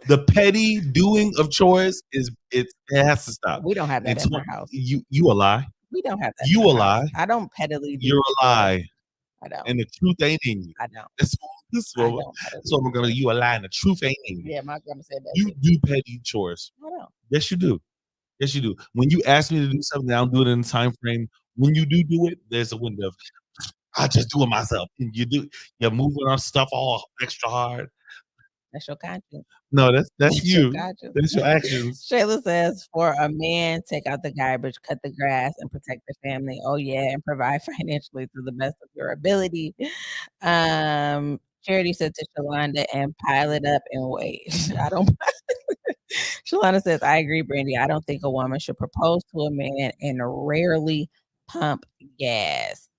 The petty doing of chores it has to stop.
We don't have that in our house.
You a lie.
We don't have that.
You a lie.
I don't pettily do.
You're a lie.
I don't.
And the truth ain't in you.
I don't.
That's This woman gonna you a lie and the truth ain't in you.
Yeah, my grandma said that.
You do petty chores.
I don't.
Yes, you do. Yes, you do. When you ask me to do something, I don't do it in the time frame. When you do it, there's a window of I just do it myself. And you're moving on stuff all extra hard.
That's your conscience.
No, that's you. That's your actions.
Shayla says, for a man, take out the garbage, cut the grass, and protect the family. Oh yeah, and provide financially to the best of your ability. Charity said to Shalonda, and pile it up and wait. I don't. Shalonda says, I agree, Brandy. I don't think a woman should propose to a man and rarely pump gas.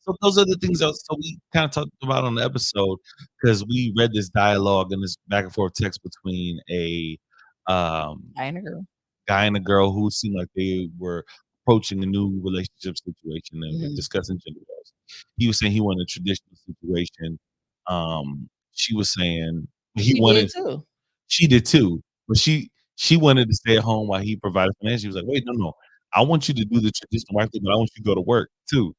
So those are the things that we kind of talked about on the episode because we read this dialogue and this back and forth text between a
guy and
a girl who seemed like they were approaching a new relationship situation and were discussing gender roles. He was saying he wanted a traditional situation. She was saying he wanted
too.
She did too, but she wanted to stay at home while he provided finance. She was like, "Wait, no, I want you to do the traditional wife thing, but I want you to go to work too."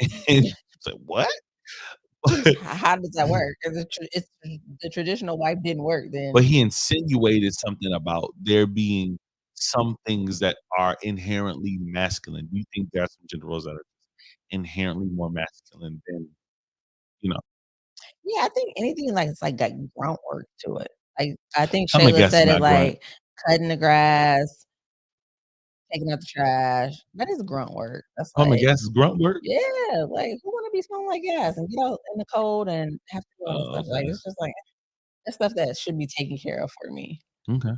And it's like, what?
How does that work? It's the traditional wife didn't work then.
But he insinuated something about there being some things that are inherently masculine. Do you think there are some gender roles that are inherently more masculine than,
Yeah, I think anything like it's like got grunt work to it. Like I think Shayla said it like cutting the grass, taking out the trash. That is grunt work. That's
like, gas is grunt work?
Yeah, like who want to be smelling like gas and get out in the cold and have to do all stuff? Like it's just like that's stuff that should be taken care of for me.
Okay.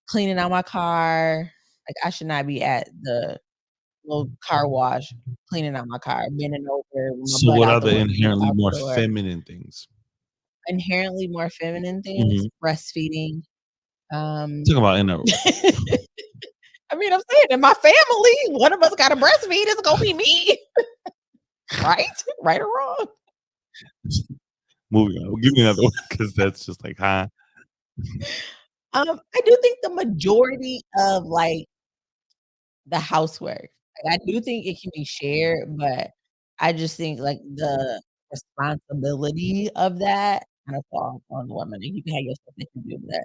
Cleaning out my car. Like I should not be at the little car wash cleaning out my car, bending over.
So what are the inherently more feminine things?
Inherently more feminine things? Breastfeeding.
Talk about
I mean, I'm saying in my family, one of us got to breastfeed. It's gonna be me, right? Right or wrong?
Moving on. Give me another one because that's just like, huh?
I do think the majority of like the housework, like, I do think it can be shared, but I just think like the responsibility of that kind of falls on the woman. And you can have your stuff that you do that.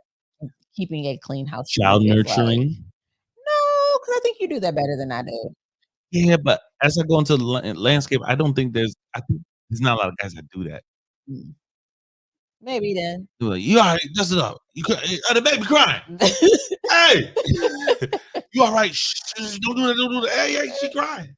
Keeping a clean house.
Child nurturing.
No, because I think you do that better than I do.
Yeah, but as I go into the landscape, I think there's not a lot of guys that do that.
Maybe then.
They're like, you all right? Dust it up. The baby crying. Hey, you all right? Shh, don't do that. Don't do that. Hey, she crying.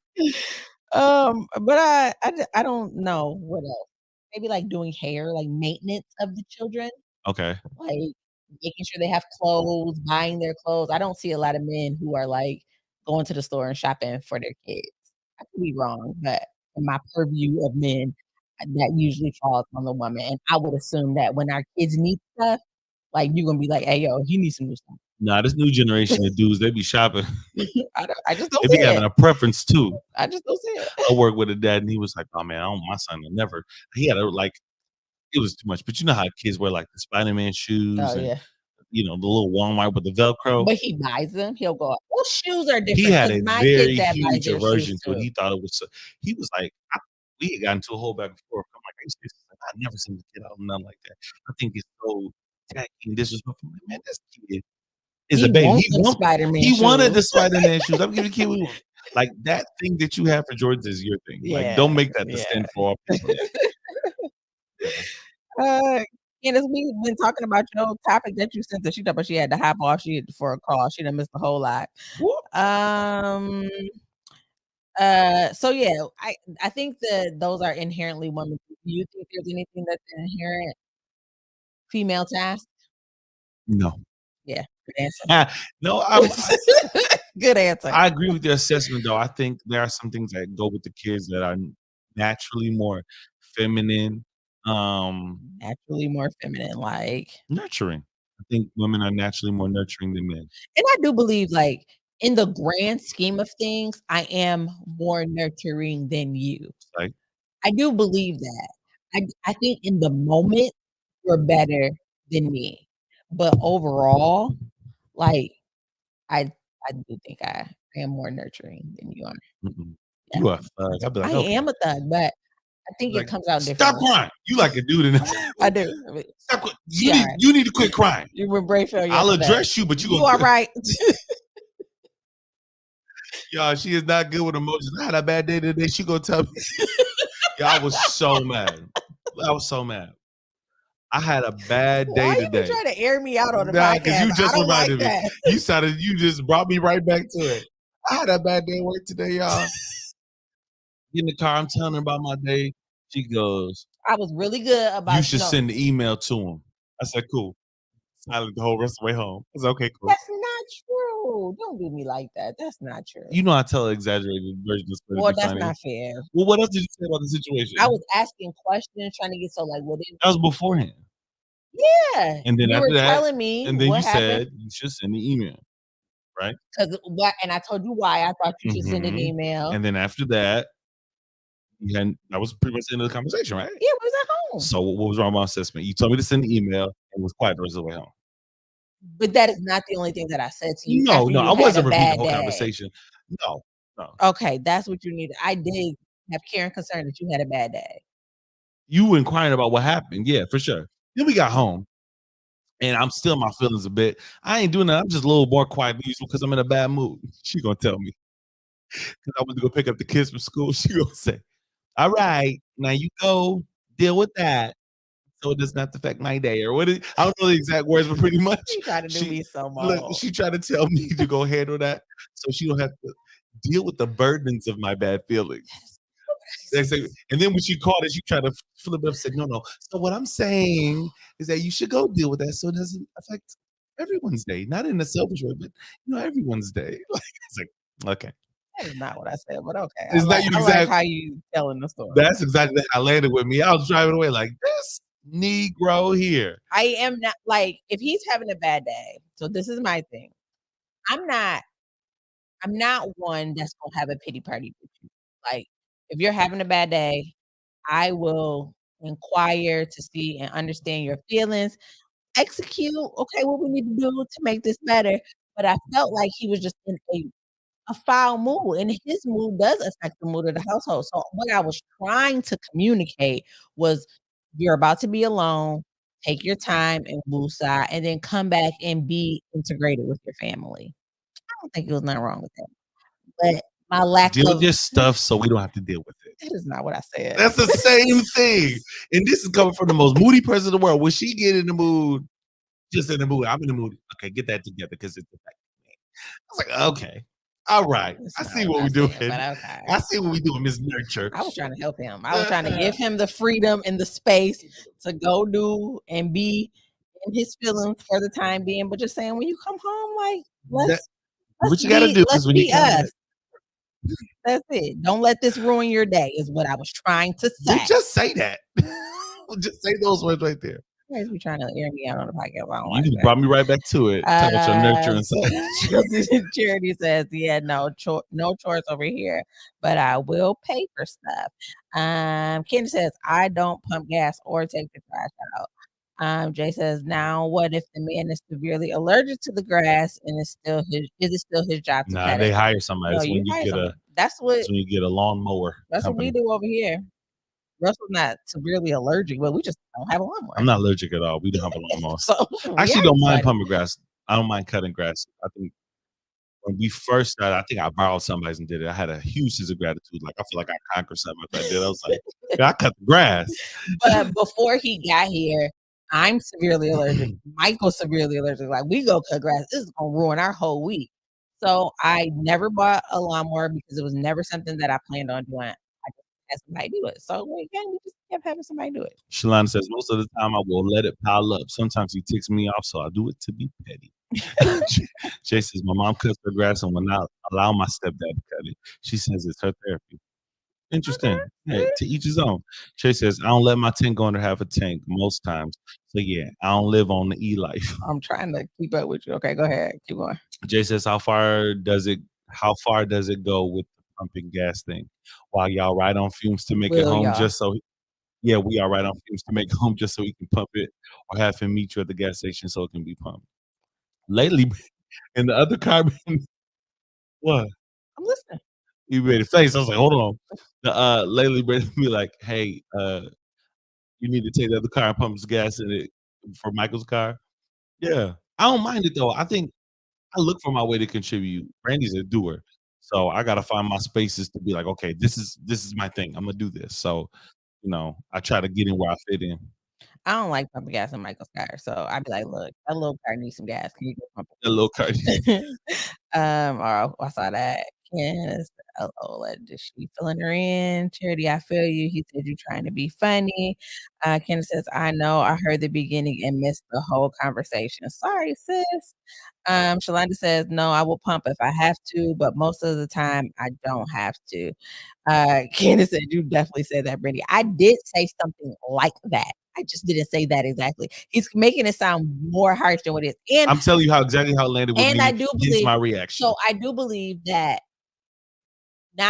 But I don't know what else. Maybe like doing hair, like maintenance of the children.
Okay.
Like making sure they have clothes, buying their clothes. I don't see a lot of men who are like going to the store and shopping for their kids. I could be wrong, but in my purview of men, that usually falls on the woman. And I would assume that when our kids need stuff, like you're gonna be like, "Hey, yo, you need some new stuff."
Nah, this new generation of dudes, they be shopping.
I just don't.
They be having a preference too.
I just don't see it.
I work with a dad, and he was like, "Oh man, my son will never." He had it was too much. But you know how kids wear like the Spider-Man shoes.
Oh yeah.
The little Walmart with the Velcro.
But he buys them. He'll go, well, shoes are different.
He had a very huge aversion to it. He thought it was, he was like, we had gotten into a whole back and forth. I'm like, I've never seen a kid out nothing like that. I think it's so tacky and disrespectful. Man, this kid is a baby. He wanted the Spider-Man shoes. I'm giving the kid like that thing that you have for Jordans is your thing. Yeah, like, don't make that the stand for all people.
Candace, we've been talking about your topic that you sent her. She thought, but she had to hop off. She had for a call. She done missed a whole lot. So yeah, I think that those are inherently women. Do you think there's anything that's inherent female task?
No.
Yeah, good answer.
No,
good answer.
I agree with your assessment, though. I think there are some things that go with the kids that are naturally more feminine.
Naturally more feminine, like
nurturing. I think women are naturally more nurturing than men.
And I do believe, like, in the grand scheme of things, I am more nurturing than you.
Like,
I do believe that. I think in the moment you're better than me, but overall, like, I do think I am more nurturing than you are.
Yeah. You are a thug.
I am a thug, but I think it comes out different.
Stop crying. You like a dude in the
I do.
Stop. You need to quit crying.
You were brave.
I'll address you, but
you are right.
Y'all, she is not good with emotions. I had a bad day today. She gonna tell me. I was so mad. I had a bad day today.
Why you trying to air me out on the podcast?
Because you just reminded me. You just brought me right back to it. I had a bad day at work today, y'all. In the car, I'm telling her about my day. She goes,
I was really good about
you should send the email to him. I said, cool. Silent the whole rest of the way home. It's okay, cool.
That's not true. Don't do me like that. That's not true.
You know I tell an exaggerated version of
it. Well, that's not fair.
Well, what else did you say about the situation?
I was asking questions, trying to get
that was beforehand.
Yeah.
And then
you
after
were
that,
telling me
and then you said you should send the email. Right?
And I told you why I thought you should send an email.
And then after that, that was pretty much the end of the conversation, right?
Yeah, we was at home.
So what was wrong with my assessment? You told me to send an email and was quiet the rest of the way home.
But that is not the only thing that I said to you.
No, I wasn't repeating the whole conversation. No.
Okay, that's what you needed. I did have Karen concerned that you had a bad day.
You were inquiring about what happened. Yeah, for sure. Then we got home. And I'm still in my feelings a bit. I ain't doing that. I'm just a little more quiet than usual because I'm in a bad mood. She gonna tell me. Because I went to go pick up the kids from school. She gonna say, all right, now you go deal with that so it does not affect my day. Or I don't know the exact words, but pretty much.
She tried to do me so much.
She tried to tell me to go handle that so she don't have to deal with the burdens of my bad feelings. And then when she called it, she tried to flip it up and said, no. So what I'm saying is that you should go deal with that so it doesn't affect everyone's day. Not in a selfish way, but everyone's day. It's like, okay.
That is not what I said, but okay.
Is that you exactly
how you telling the story?
That's exactly how I landed with me. I was driving away like this Negro here.
I am not if he's having a bad day. So this is my thing. I'm not one that's gonna have a pity party with you. Like if you're having a bad day, I will inquire to see and understand your feelings. Execute, okay, what we need to do to make this better. But I felt like he was just in a foul mood, and his mood does affect the mood of the household. So what I was trying to communicate was you're about to be alone, take your time and woosah, and then come back and be integrated with your family. I don't think there was nothing wrong with that. But my lack
deal with your stuff so we don't have to deal with it.
That is not what I said.
That's the same thing. And this is coming from the most moody person in the world. When she get in the mood, just in the mood, I'm in the mood. Okay, get that together because it's affecting me. I was like, okay. All right. I see what we're doing. Okay. I see what we're doing, Ms. Nurture.
I was trying to help him. I was trying to give him the freedom and the space to go do and be in his feelings for the time being. But just saying, when you come home, let's
what you got to do is when you
us. That's it. Don't let this ruin your day, is what I was trying to say.
Just say that. Just say those words right there.
You guys be trying to air me out on the podcast.
You brought me right back to it. Talk about your nurture and stuff.
Charity says, yeah, no chores over here, but I will pay for stuff. Kenny says, I don't pump gas or take the trash out. Jay says, now what if the man is severely allergic to the grass and is it still his job to cut
they
it?
hire somebody. That's when you get a lawnmower.
That's
company.
What we do over here. Russell's not severely allergic, but we just don't have a lawnmower.
I'm not allergic at all. We don't have a lawnmower. I actually don't mind pumping grass. I don't mind cutting grass. I think when we first started, I think I borrowed somebody's and did it. I had a huge sense of gratitude. Like I feel like I conquered something if I did. I was like, I cut the grass.
But before he got here, I'm severely allergic. Michael's severely allergic. Like we go cut grass. This is gonna ruin our whole week. So I never bought a lawnmower because it was never something that I planned on doing. Have somebody do it. So again, we just kept having somebody do it.
Shalana says, most of the time I will let it pile up. Sometimes he ticks me off, so I do it to be petty. Jay says, my mom cuts her grass and will not allow my stepdad to cut it. She says it's her therapy. Interesting. Okay. Hey, to each his own. Jay says, I don't let my tank go under half a tank most times. So yeah, I don't live on the E-life.
I'm trying to keep up with you. Okay, go ahead. Keep going.
Jay says, how far does it go with pumping gas thing while y'all ride on fumes to make it home we are right on fumes to make it home just so we can pump it or have him meet you at the gas station so it can be pumped. Lately in the other car, what?
I'm listening.
He made a face. I was like, hold on. The Lately Brandon be like, hey, you need to take the other car and pump some gas in it for Michael's car. Yeah. I don't mind it though. I think I look for my way to contribute. Brandy's a doer. So I gotta find my spaces to be like, okay, this is my thing. I'm gonna do this. So, I try to get in where I fit in.
I don't like pumping gas in Michael's car, so I'd be like, "Look, that little car needs some gas. Can you go pump
That little car.
Or I saw that. Candace, is she filling her in? Charity, I feel you. He said you're trying to be funny. Candace says, I know. I heard the beginning and missed the whole conversation. Sorry, sis. Shalonda says, no, I will pump if I have to, but most of the time I don't have to. Candace said, you definitely said that, Brittany. I did say something like that. I just didn't say that exactly. He's making it sound more harsh than what it is. And
I'm telling you exactly how it landed with me.
And I do believe
my reaction.
So I do believe that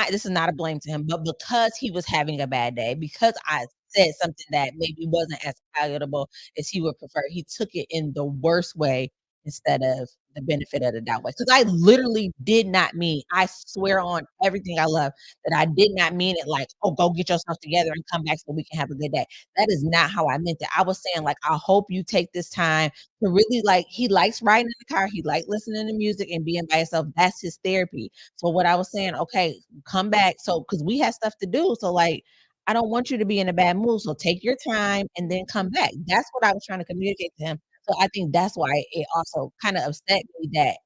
this is not a blame to him, but because he was having a bad day, because I said something that maybe wasn't as palatable as he would prefer, he took it in the worst way instead of the benefit of the doubt way. Because I literally did not mean, I swear on everything I love, that I did not mean it like, oh, go get yourself together and come back so we can have a good day. That is not how I meant it. I was saying, like, I hope you take this time to really, like, he likes riding in the car. He likes listening to music and being by himself. That's his therapy. So what I was saying, okay, come back. So, because we have stuff to do. So, like, I don't want you to be in a bad mood. So take your time and then come back. That's what I was trying to communicate to him. So I think that's why it also kind of upset me that,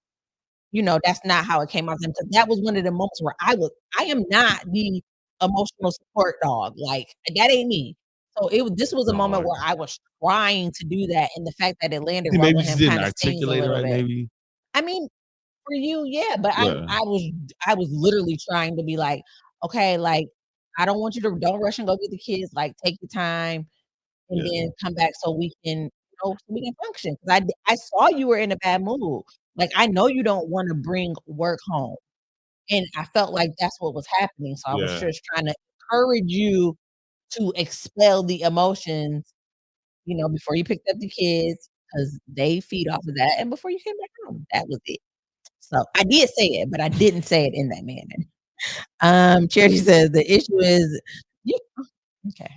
that's not how it came out to him. Because that was one of the moments where I am not the emotional support dog. Like, that ain't me. So this was a moment where I was trying to do that. And the fact that it landed wrong
maybe
with him
didn't
kind of
articulate it right, maybe.
I mean, for you, yeah, but yeah. I was literally trying to be like, okay, like, I don't want you to don't rush and go get the kids. Like, take your time and then come back so we can, so we can function. Because I saw you were in a bad mood. Like, I know you don't want to bring work home, and I felt like that's what was happening. So I was just trying to encourage you to expel the emotions, before you picked up the kids, because they feed off of that, and before you came back home. That was it. So I did say it, but I didn't say it in that manner. Charity says the issue is okay.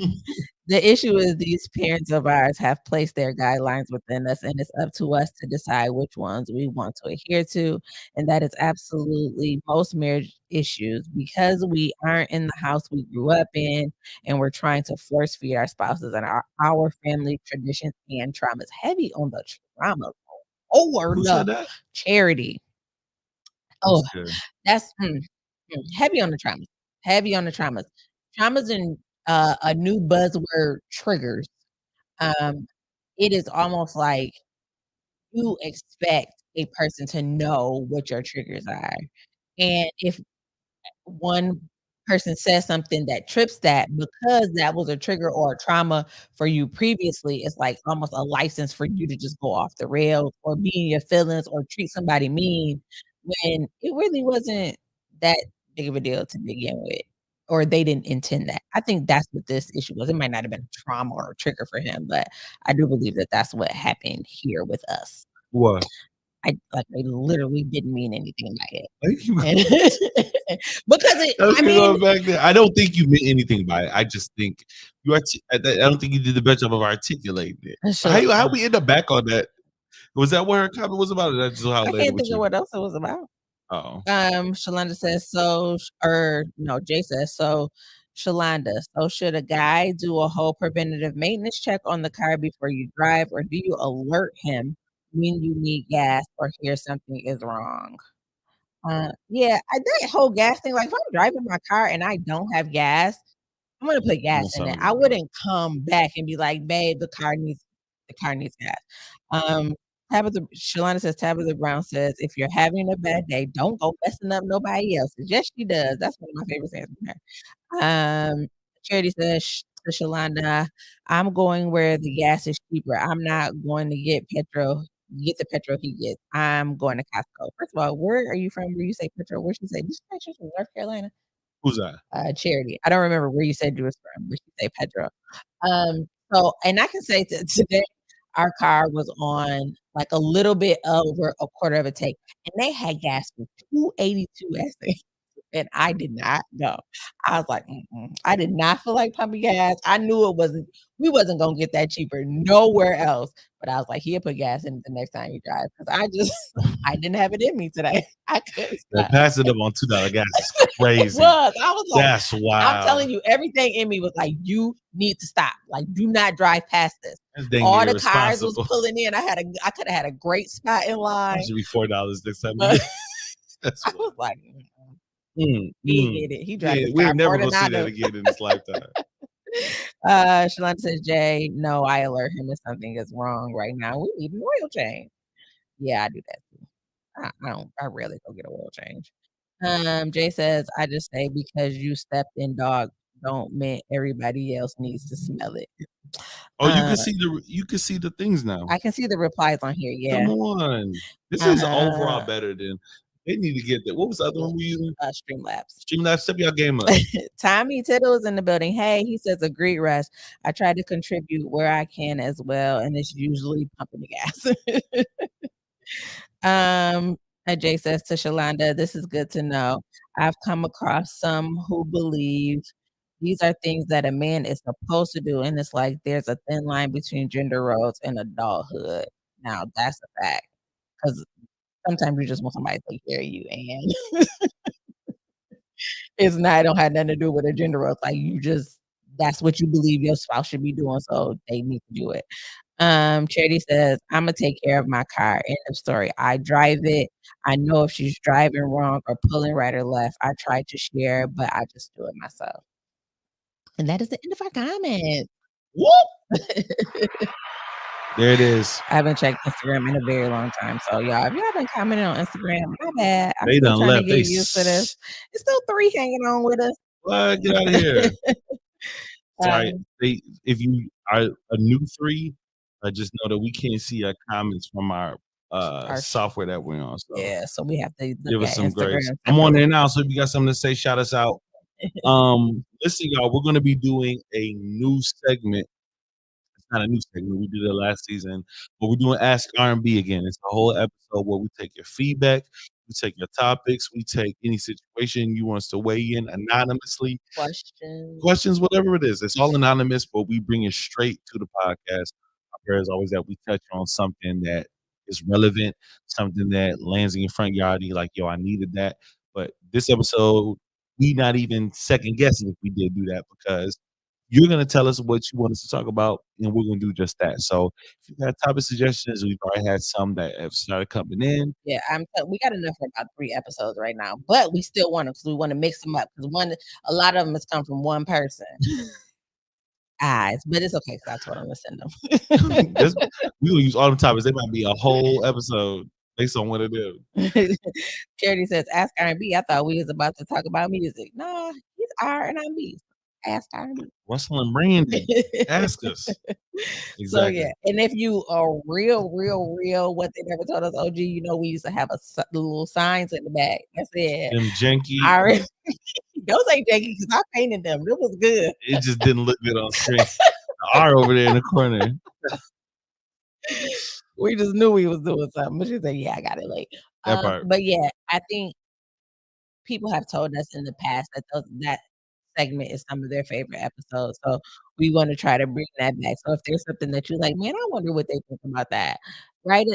The issue is these parents of ours have placed their guidelines within us, and it's up to us to decide which ones we want to adhere to. And that is absolutely most marriage issues because we aren't in the house we grew up in, and we're trying to force feed our spouses and our family traditions and traumas. Heavy on the trauma.
Who said that?
Charity. Oh, that's heavy on the traumas. Heavy on the traumas. Traumas and a new buzzword, triggers. It is almost like you expect a person to know what your triggers are. And if one person says something that trips that because that was a trigger or a trauma for you previously, it's like almost a license for you to just go off the rails or be in your feelings or treat somebody mean when it really wasn't that big of a deal to begin with, or they didn't intend that. I think that's what this issue was. It might not have been a trauma or a trigger for him, but I do believe that that's what happened here with us.
What?
I literally didn't mean anything by it. Because
back there. I don't think you meant anything by it. I just think I don't think you did the best job of articulating it. How we end up back on that? Was that what her comment was about? That's just how
I can't think of what else it was about.
Oh.
Shalonda says Jay says so. Shalonda, so should a guy do a whole preventative maintenance check on the car before you drive, or do you alert him when you need gas or hear something is wrong? Yeah, that whole gas thing, like if I'm driving my car and I don't have gas, I'm gonna put gas in it. I wouldn't come back and be like, babe, the car needs gas. Shalana says, Tabitha Brown says, if you're having a bad day, don't go messing up nobody else's. Yes, she does. That's one of my favorite sayings from her. Charity says to Shalanda, I'm going where the gas is cheaper. I'm not going to get the petrol he gets. I'm going to Costco. First of all, where are you from? Where you say petrol? Where she say? Did she say she's from North Carolina?
Who's that?
Charity. I don't remember where you said you was from, but she say petrol. So, and I can say today, our car was on like a little bit over a quarter of a tank, and they had gas for $2.82. And I did not go. I was like, I did not feel like pumping gas. I knew we wasn't gonna get that cheaper nowhere else. But I was like, he'll put gas in the next time you drive because I didn't have it in me today. I couldn't.
Passing up on $2 gas is crazy.
I was like,
that's wild.
I'm telling you, everything in me was like, you need to stop. Like, do not drive past this. All the cars was pulling in. I could have had a great spot in line.
It should be $4 next time.
I was like, he did it. He drives.
We're never gonna see that again in this lifetime.
Shalonda says, Jay, no, I alert him if something is wrong right now. We need an oil change. Yeah, I do that too. I rarely go get an oil change. Jay says, I just say because you stepped in dog don't mean everybody else needs to smell it.
Oh, you can see the things now.
I can see the replies on here. Yeah.
Come on. This is overall better than they need to get that. What was the other one we using?
Streamlabs.
Streamlabs, step your game up.
Tommy Tittle is in the building. Hey, he says, agreed, Russ. I try to contribute where I can as well, and it's usually pumping the gas. Jay says to Shalonda, this is good to know. I've come across some who believe these are things that a man is supposed to do, and it's like there's a thin line between gender roles and adulthood. Now, that's a fact, because sometimes you just want somebody to take care of you, and it don't have nothing to do with a gender role. It's like that's what you believe your spouse should be doing, so they need to do it. Charity says, I'm gonna take care of my car. End of story. I drive it. I know if she's driving wrong or pulling right or left. I try to share, but I just do it myself. And that is the end of our comments.
Whoop! There it is.
I haven't checked Instagram in a very long time. So y'all, if y'all been commenting on Instagram, my bad. I'm
they
still
done left.
To get used to this. It's still 3 hanging on with us.
What? Get out of here. Sorry. If you are a new 3, just know that we can't see our comments from our software that we're on. So
yeah, so we have to
give us some grace. I'm on there now, so if you got something to say, shout us out. Listen, y'all, we're gonna be doing a new segment. It's not a new segment. We did it last season, but we're doing Ask R&B again. It's a whole episode where we take your feedback, we take your topics, we take any situation you want us to weigh in anonymously. Questions, whatever it is. It's all anonymous, but we bring it straight to the podcast. Our prayer is always that we touch on something that is relevant, something that lands in your front yard. You're like, yo, I needed that. But this episode, we not even second guessing if we did do that, because you're going to tell us what you want us to talk about, and we're going to do just that. So if you got topic suggestions, we've already had some that have started coming in.
Yeah, we got enough for about 3 episodes right now, but we still want to, because we want to mix them up, because a lot of them has come from one person. But it's okay, because that's what I'm going to send them.
We're going to use all the topics. They might be a whole episode based on what it is.
Charity says, ask R&B. I thought we was about to talk about music. No, he's R&B. Ask R&B.
Russell and Brandy, ask us.
Exactly. So yeah, and if you are real, what they never told us, OG, you know, we used to have little signs in the back. That's it.
Them janky.
Those ain't janky because I painted them. It was good.
It just didn't look good on screen. The R over there in the corner.
We just knew we was doing something. But she said, yeah, I got it late.
That part.
But yeah, I think people have told us in the past that segment is some of their favorite episodes. So we want to try to bring that back. So if there's something that you're like, man, I wonder what they think about that, write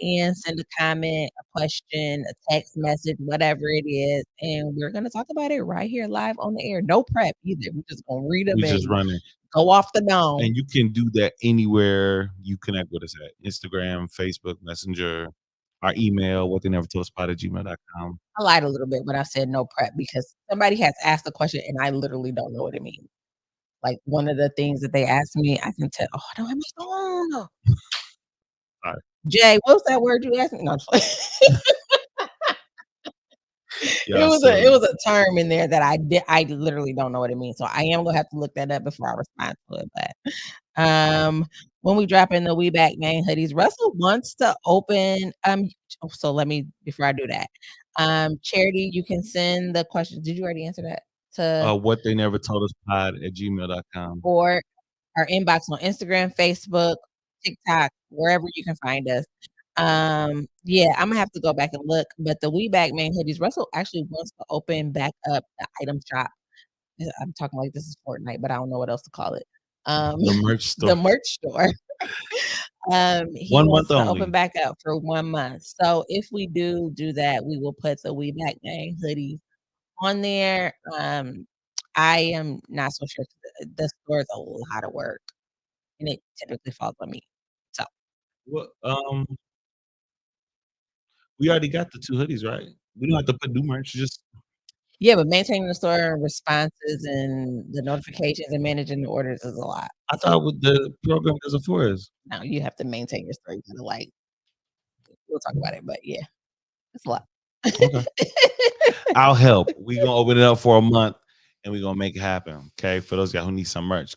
in, send a comment, a question, a text message, whatever it is. And we're going to talk about it right here live on the air. No prep either. We're just going to read them.
We just running.
Go off the dome.
And you can do that anywhere you connect with us at. Instagram, Facebook, Messenger, our email, whattheynevertolduspod@gmail.com.
I lied a little bit when I said no prep, because somebody has asked a question and I literally don't know what it means. Like one of the things that they asked me, I can tell, I don't have my phone.
All right.
Jay, what's that word you asked me? No, it was a term in there that I literally don't know what it means. So I am gonna have to look that up before I respond to it. But when we drop in the We Back Gang hoodies, Russell wants to open so let me, before I do that, Charity, you can send the question. Did you already answer that? To
whattheynevertolduspod@gmail.com,
or our inbox on Instagram, Facebook, TikTok, wherever you can find us. Yeah, I'm gonna have to go back and look. But the We Back Man hoodies, Russell actually wants to open back up the item shop. I'm talking like this is Fortnite, but I don't know what else to call it.
The merch store.
The merch store. He
1
wants
month
to
only.
open back up for 1 month. So if we do that, we will put the We Back Gang hoodie on there. I am not so sure. The store is a lot of work, and it typically falls on me. So
Well, we already got the 2 hoodies, right? We don't have to put new merch. Just
yeah, but maintaining the store responses and the notifications and managing the orders is a lot.
I thought with the program does it for us.
Now you have to maintain your store. You gotta like, we'll talk about it, but yeah, it's a lot.
Okay. I'll help. We gonna open it up for a month and we're gonna make it happen. Okay. For those guys who need some merch.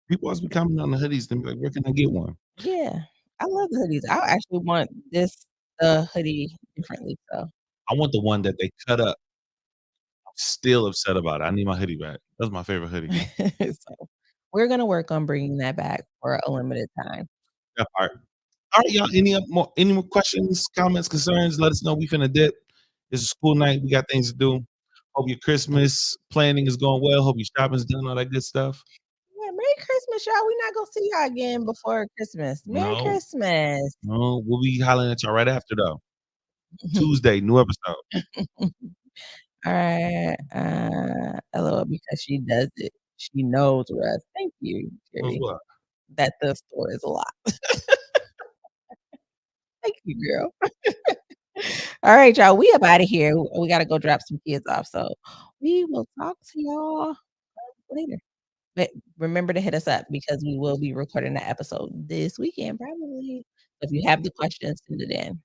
People always be commenting on the hoodies and be like, where can I get one?
Yeah. I love the hoodies. I actually want this hoodie differently. So
I want the one that they cut up. I'm still upset about it. I need my hoodie back. That's my favorite hoodie.
so we're gonna work on bringing that back for a limited time.
That part. All right, y'all. Any more questions, comments, concerns? Let us know. We finna dip. It's a school night. We got things to do. Hope your Christmas planning is going well. Hope your shopping's done, all that good stuff.
Yeah, Merry Christmas, y'all. We're not gonna see y'all again before Christmas. Merry Christmas.
No, we'll be hollering at y'all right after though. Tuesday, new episode.
All right. LOL, because she does it. She knows Russ. Thank you, Jerry. That the store is a lot. Thank you, girl. All right, y'all. We up out of here. We gotta go drop some kids off. So we will talk to y'all later. But remember to hit us up because we will be recording the episode this weekend, probably. If you have the questions, send it in.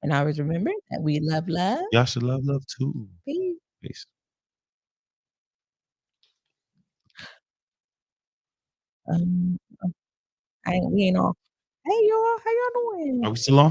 And always remember that we love love.
Y'all should love love too.
Peace.
Peace.
We ain't on. Hey y'all, how y'all doing?
Are we still on?